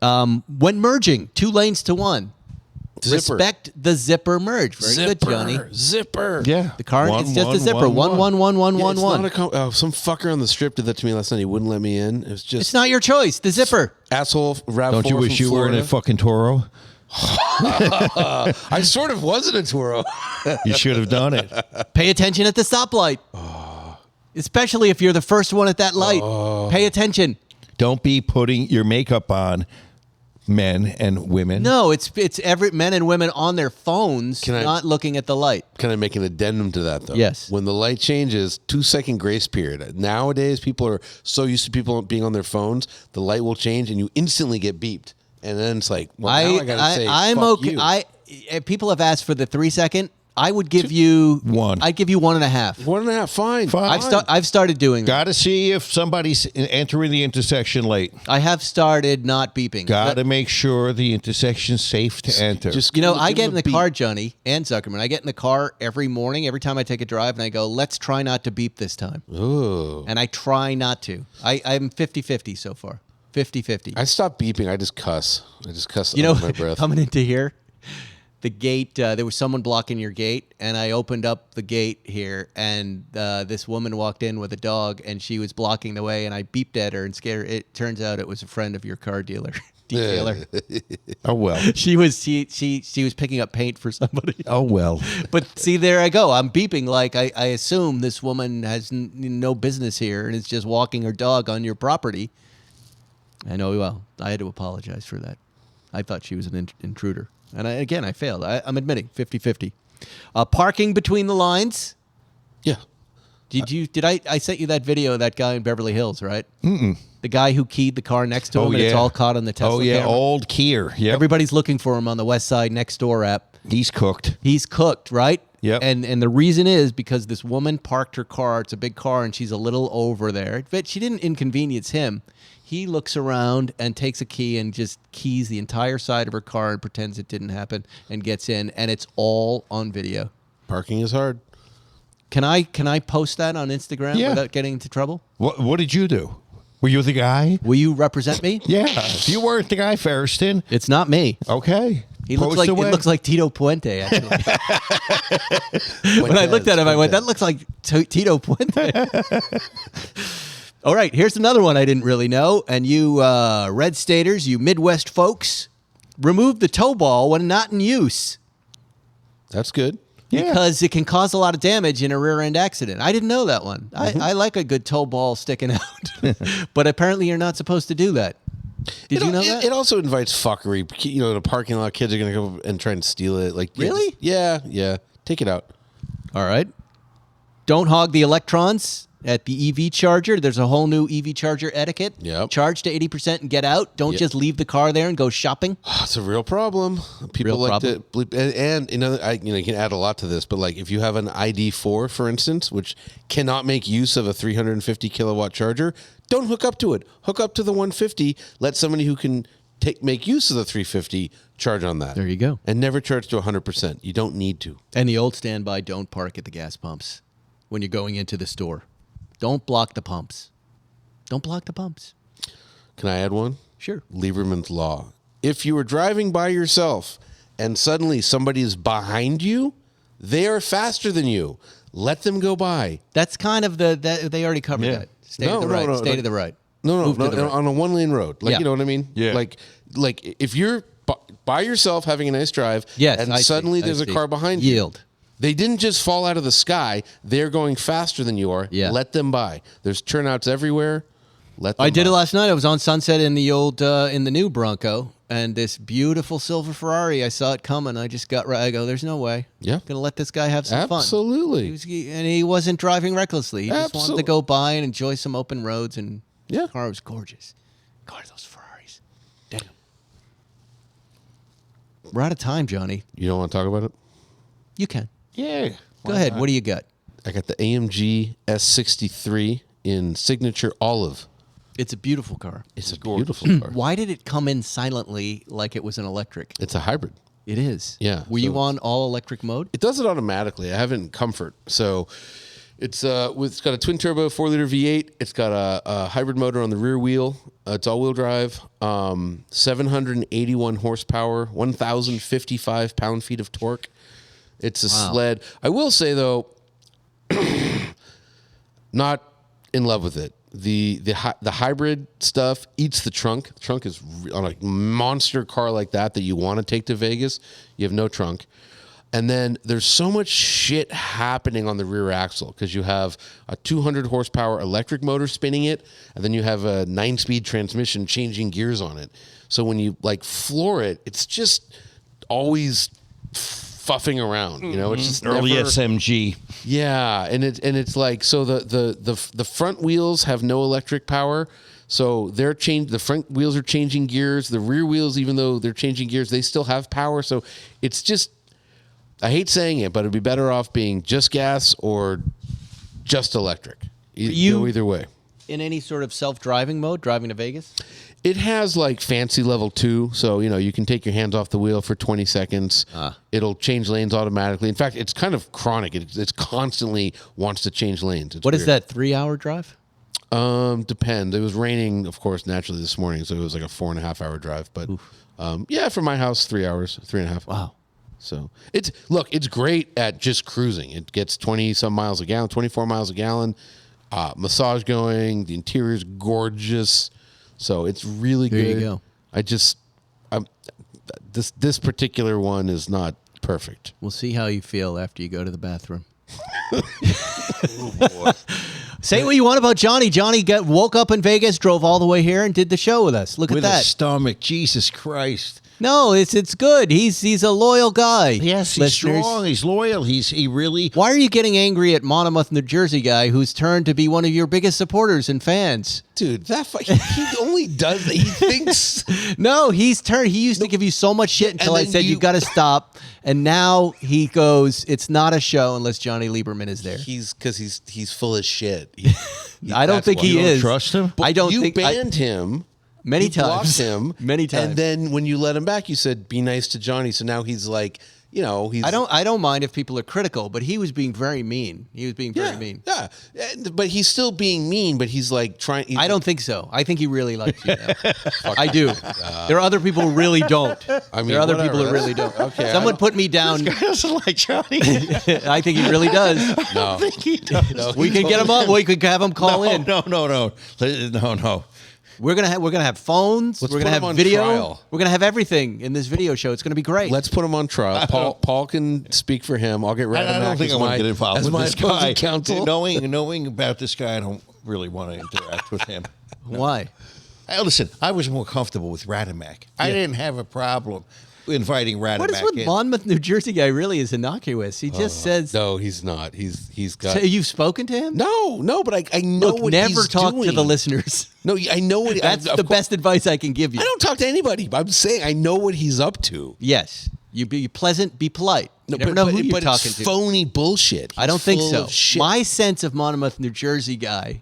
When merging, 2 lanes to 1. Zipper. Respect the zipper merge. Very good, Johnny. Zipper. Yeah. The car is just a zipper. 1 1 1 1 Yeah, 1 it's 1. not some fucker on the strip did that to me last night. He wouldn't let me in. It was just It's not your choice. The zipper. asshole. Don't you wish you were in a fucking Toro? I sort of was in a Toro. You should have done it. Pay attention at the stoplight. Especially if you're the first one at that light. Pay attention. Don't be putting your makeup on, men and women. No, it's every men and women on their phones, Can I- not looking at the light. Can I make an addendum to that, though? Yes. When the light changes, 2-second grace period. Nowadays, people are so used to people being on their phones, the light will change and you instantly get beeped. And then it's like, well, now I gotta say, I'm fuck okay. you. People have asked for the 3-second. I would give you 1. I'd give you 1.5. 1.5, fine. I've started doing that. Got to see if somebody's entering the intersection late. I have started not beeping. Got to make sure the intersection's safe to enter. Just I give get them in the beep. car, Johnny and Zuckerman. I get in the car every morning, every time I take a drive, and I go, let's try not to beep this time. Ooh. And I try not to. I'm 50-50 so far. 50-50. I stopped beeping. I just cuss. You know, under my breath. coming into here, the gate, there was someone blocking your gate, and I opened up the gate here, and this woman walked in with a dog, and she was blocking the way, and I beeped at her and scared her. It turns out it was a friend of your car dealer. Detailer. Oh well. She was picking up paint for somebody. Oh well. But see, there I go. I'm beeping like I assume this woman has no business here and is just walking her dog on your property. I know. Well, I had to apologize for that. I thought she was an intruder. And I failed. I'm admitting 50-50. Parking between the lines. Yeah. Did I sent you that video of that guy in Beverly Hills, right? Mm-mm. The guy who keyed the car next to him, and it's all caught on the Tesla camera. Old Kier. Yep. Everybody's looking for him on the West Side Nextdoor app. He's cooked. He's cooked, right? Yep. And the reason is because this woman parked her car. It's a big car, and she's a little over there. But she didn't inconvenience him. He looks around and takes a key and just keys the entire side of her car and pretends it didn't happen and gets in, and it's all on video. Parking is hard. Can I post that on Instagram without getting into trouble? What did you do? Were you the guy? Will you represent me? Yeah. If you weren't the guy, Ferriston. It's not me. Okay. He looks like away. It looks like Tito Puente, actually. When I looked at him, I went, that looks like Tito Puente. All right, here's another one I didn't really know. And you red staters, you Midwest folks, remove the tow ball when not in use. That's good. Because it can cause a lot of damage in a rear-end accident. I didn't know that one. I like a good tow ball sticking out. But apparently you're not supposed to do that. Did you know that? It also invites fuckery. You know, in a parking lot, kids are going to go and try and steal it. Like, really? Yeah. Take it out. All right. Don't hog the electrons at the EV charger. There's a whole new EV charger etiquette. Yep. Charge to 80% and get out. Don't just leave the car there and go shopping. It's a real problem. People to bleep, and you can add a lot to this, but like if you have an ID4, for instance, which cannot make use of a 350 kilowatt charger, don't hook up to it. Hook up to the 150. Let somebody who can make use of the 350 charge on that. There you go. And never charge to 100%. You don't need to. And the old standby: don't park at the gas pumps when you're going into the store. Don't block the pumps. Don't block the pumps. Can I add one? Sure. Lieberman's Law. If you are driving by yourself and suddenly somebody is behind you, they are faster than you. Let them go by. That's kind of they already covered that. Stay to the right. Stay to the right. No, Move to the right. on a one-lane road. Like, you know what I mean? Yeah. Like if you're by yourself having a nice drive, and suddenly there's a car behind you. Yield. They didn't just fall out of the sky. They're going faster than you are. Yeah. Let them by. There's turnouts everywhere. Let them I did by. it last night. I was on Sunset in the in the new Bronco, and this beautiful silver Ferrari. I saw it coming. I just got right. I go, there's no way. Yeah. Gonna let this guy have some fun. Absolutely. He wasn't driving recklessly. He just wanted to go by and enjoy some open roads, and the car was gorgeous. God, those Ferraris. Damn. We're out of time, Johnny. You don't want to talk about it? You can. Yeah. Go ahead. What do you got? I got the AMG S63 in signature olive. It's a beautiful car. It's a beautiful car. Why did it come in silently like it was an electric? It's a hybrid. It is. Yeah. Were you on all electric mode? It does it automatically. I have it in comfort. So it's got a twin turbo 4-liter V8. It's got a hybrid motor on the rear wheel. It's all-wheel drive. 781 horsepower, 1,055 pound-feet of torque. It's a sled. I will say though, not in love with it. The hybrid stuff eats the trunk. The trunk is on a monster car like that you want to take to Vegas. You have no trunk. And then there's so much shit happening on the rear axle because you have a 200 horsepower electric motor spinning it, and then you have a 9-speed transmission changing gears on it. So when you floor it, it's just always fuffing around, it's just early never, SMG. Yeah, and it's like, so the front wheels have no electric power, so the front wheels are changing gears. The rear wheels, even though they're changing gears, they still have power. So it's just, I hate saying it, but it'd be better off being just gas or just electric. Go either way. In any sort of self-driving mode, driving to Vegas? It has fancy level 2, so you can take your hands off the wheel for 20 seconds. It'll change lanes automatically. In fact, it's kind of chronic. It's constantly wants to change lanes. It's What is weird. that, 3-hour drive? Depends. It was raining, of course, naturally this morning, so it was like a 4.5-hour drive. But yeah, from my house, 3 hours, 3.5. Wow. So it's great at just cruising. It gets 20-some miles a gallon, 24 miles a gallon. Massage going. The interior's gorgeous. So it's really good. There you go. This particular one is not perfect. We'll see how you feel after you go to the bathroom. Say what you want about Johnny. Johnny woke up in Vegas, drove all the way here, and did the show with us. Look With at a that. stomach, Jesus Christ. No, it's good. He's a loyal guy. Yes, he's listeners. strong. He's loyal. He really. Why are you getting angry at Monmouth, New Jersey guy who's turned to be one of your biggest supporters and fans? Dude, he only does that. He thinks. No, he's turned. He used to give you so much shit until I said you got to stop, and now he goes, it's not a show unless Johnny Lieberman is there. He's full of shit. I don't think he is. Trust him? I don't you think banned him. many You blocked times. him Many times. and then when you let him back, you said, "Be nice to Johnny." So now he's like, he's. I don't mind if people are critical, but he was being very mean. He was being very mean. Yeah, but he's still being mean. But he's like trying. I don't think so. I think he really likes you now. I do. There are other people who really don't. I mean, there are other whatever. people who really don't. Okay, Someone put me down. doesn't like Johnny. I think he really does. No. I think he does. No. We could get him on. We could have him call in. No. We're gonna have phones. Let's We're gonna put him have on video. trial. We're gonna have everything in this video show. It's gonna be great. Let's put him on trial. Paul can speak for him. I'll get rid of him. I don't think I want to get involved as with my this guy. opposing counsel. Knowing about this guy, I don't really want to interact with him. Why? Listen, I was more comfortable with Rademak. I didn't have a problem inviting Rademak What is with in. Monmouth, New Jersey guy? Really is innocuous. He just says. No, he's not. He's got. So you've spoken to him? No, but I know Look, what never he's talk doing. to the listeners. No, I know what. That's the best advice I can give you. I don't talk to anybody. I'm saying I know what he's up to. Yes, you be pleasant, be polite. No, You never know who you're but talking it's to. phony bullshit. I don't He's think full so. of shit. My sense of Monmouth, New Jersey guy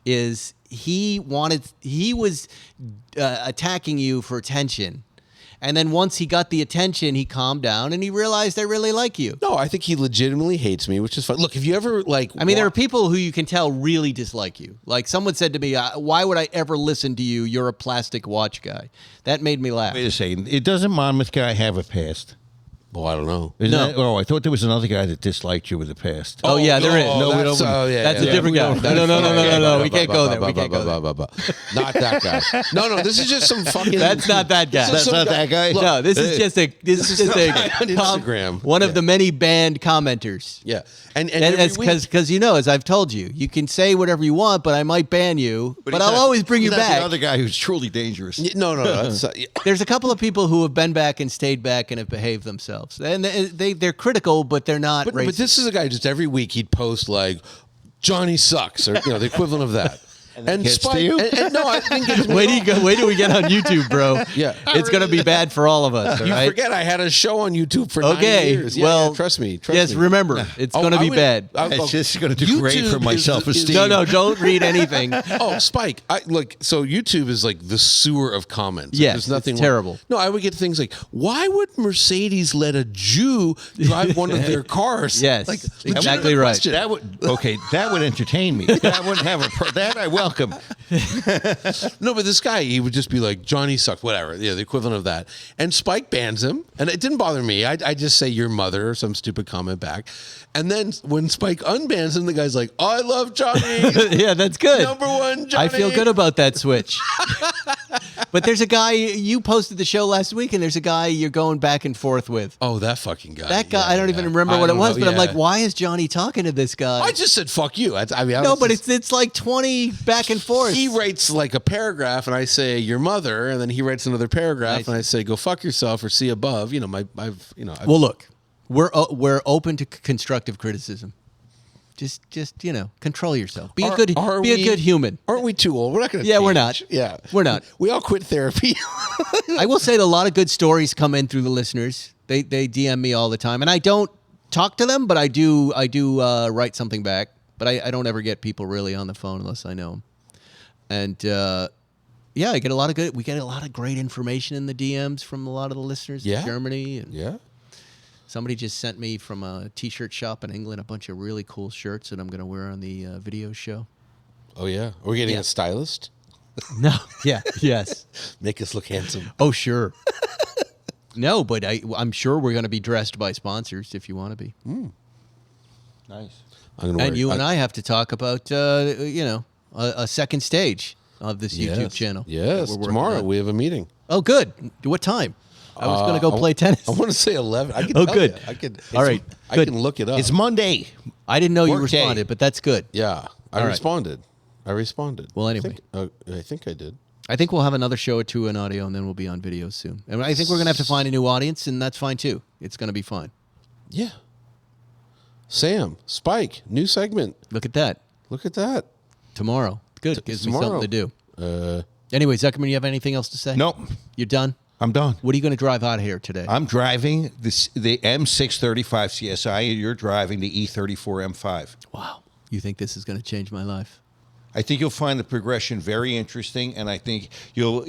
is he was attacking you for attention. And then once he got the attention, he calmed down and he realized I really like you. No, I think he legitimately hates me, which is fine. Look, if you ever There are people who you can tell really dislike you. Like someone said to me, why would I ever listen to you? You're a plastic watch guy. That made me laugh. Wait a second. It doesn't Monmouth guy have a past? Well, I don't know. No. I thought there was another guy that disliked you with a past. Oh, yeah, there is. No, That's that's a different guy. No. We can't go there. We can't go there. Not that guy. No. This is just some fucking. That's not that guy. That's not that guy? No, this is just a on Instagram. one of the many banned commenters. Yeah, and That's because as I've told you, you can say whatever you want, but I might ban you, but he's I'll not- always bring you he's not back. The other guy who's truly dangerous. No. That's, There's a couple of people who have been back and stayed back and have behaved themselves, and they're critical, but they're not but racist. this is a guy just every week he'd post like Johnny sucks or the equivalent of that. And gets to you? And no, I think it's Wait till we get on YouTube, bro. Yeah. It's going to be bad for all of us. All You right? forget I had a show on YouTube for 9 Okay. years. Yeah, well, yeah, trust me. Yes, remember, it's going to be bad. It's just going to degrade for my self-esteem. No, don't read anything. Oh, Spike! So YouTube is like the sewer of comments. Yes, There's nothing it's terrible. No, I would get things like, "Why would Mercedes let a Jew drive one of their cars?" Yes, like exactly legitimate right. question. That would entertain me. That wouldn't have that I welcome. No, but this guy, he would just be like, Johnny sucks, whatever. Yeah, the equivalent of that. And Spike bans him. And it didn't bother me. I just say your mother or some stupid comment back. And then when Spike unbans him, the guy's like, I love Johnny. Yeah, that's good. Number one, Johnny. I feel good about that switch. But there's a guy, you posted the show last week, and there's a guy you're going back and forth with. Oh, that fucking guy. That guy, Yeah, I don't yeah. even remember I what it don't was, know, but I'm like, yeah. why is Johnny talking to this guy? I just said, fuck you. No, but it's like 20 back and forth. He writes like a paragraph, and I say your mother, and then he writes another paragraph, and I say go fuck yourself or see above. Well, look, we're open to constructive criticism. Just control yourself. Be a good human. Aren't we too old? We're not going to. Yeah, we're not. Yeah, We're not. We all quit therapy. I will say that a lot of good stories come in through the listeners. They DM me all the time, and I don't talk to them, but I do write something back. But I don't ever get people really on the phone unless I know them. And yeah, I get a lot of we get a lot of great information in the DMs from a lot of the listeners in Germany. And Yeah. somebody just sent me from a T-shirt shop in England a bunch of really cool shirts that I'm going to wear on the video show. Oh, yeah. We're getting Yeah. a stylist. No. Yeah. Yes. Make us look handsome. Oh, sure. No, but I'm sure we're going to be dressed by sponsors if you want to be. Nice. And you and I have to talk about, a second stage of this YouTube channel. Yes, that we're working tomorrow on. we have a meeting. Oh, good. What time? I was going to go play tennis. I want to say 11. I can Oh, tell good. you. I can. All right. I Good. can look it up. It's Monday. I didn't know you Work day. responded, but that's good. Yeah, I All right. responded. Well, anyway. I think I did. I think we'll have another show or two in audio, and then we'll be on video soon. And I think we're going to have to find a new audience, and that's fine, too. It's going to be fine. Yeah. Sam, Spike, new segment. Look at that. Look at that. Tomorrow. Good. Gives me tomorrow. something to do. Anyway, Zuckerman, you have anything else to say? Nope. You're done? I'm done. What are you going to drive out of here today? I'm driving the M635 CSI, and you're driving the E34 M5. Wow. You think this is going to change my life? I think you'll find the progression very interesting, and I think you'll.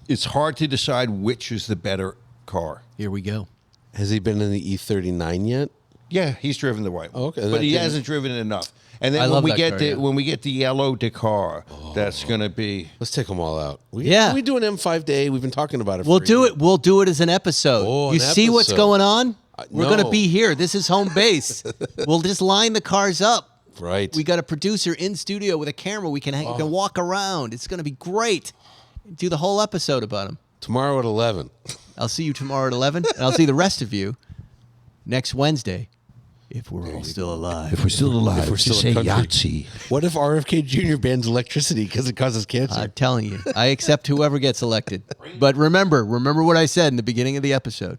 It's hard to decide which is the better car. Here we go. Has he been in the E39 yet? Yeah, he's driven the white one, Okay, but that he didn't- hasn't driven it enough. And I then love when we that get car, the yeah. when we get the yellow Dakar, that's going to be. Let's take them all out. Yeah. Can we do an M5 day? We've been talking about it. We'll for a do year. it. We'll do it as an episode. Oh, you an see what's episode. going on? We're no. going to be here. This is home base. We'll just line the cars up. Right. We got a producer in studio with a camera. We can walk around. It's going to be great. Do the whole episode about him. Tomorrow at 11. I'll see you tomorrow at 11, and I'll see the rest of you next Wednesday, if we're all still alive. If we're still alive, If we're still say a country. Yahtzee. What if RFK Jr. bans electricity because it causes cancer? I'm telling you, I accept whoever gets elected. But remember what I said in the beginning of the episode.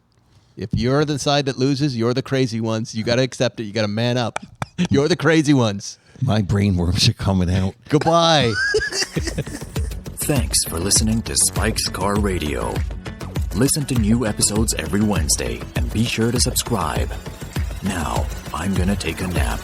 If you're the side that loses, you're the crazy ones. You got to accept it. You got to man up. You're the crazy ones. My brainworms are coming out. Goodbye. Thanks for listening to Spike's Car Radio. Listen to new episodes every Wednesday and be sure to subscribe. Now, I'm gonna take a nap.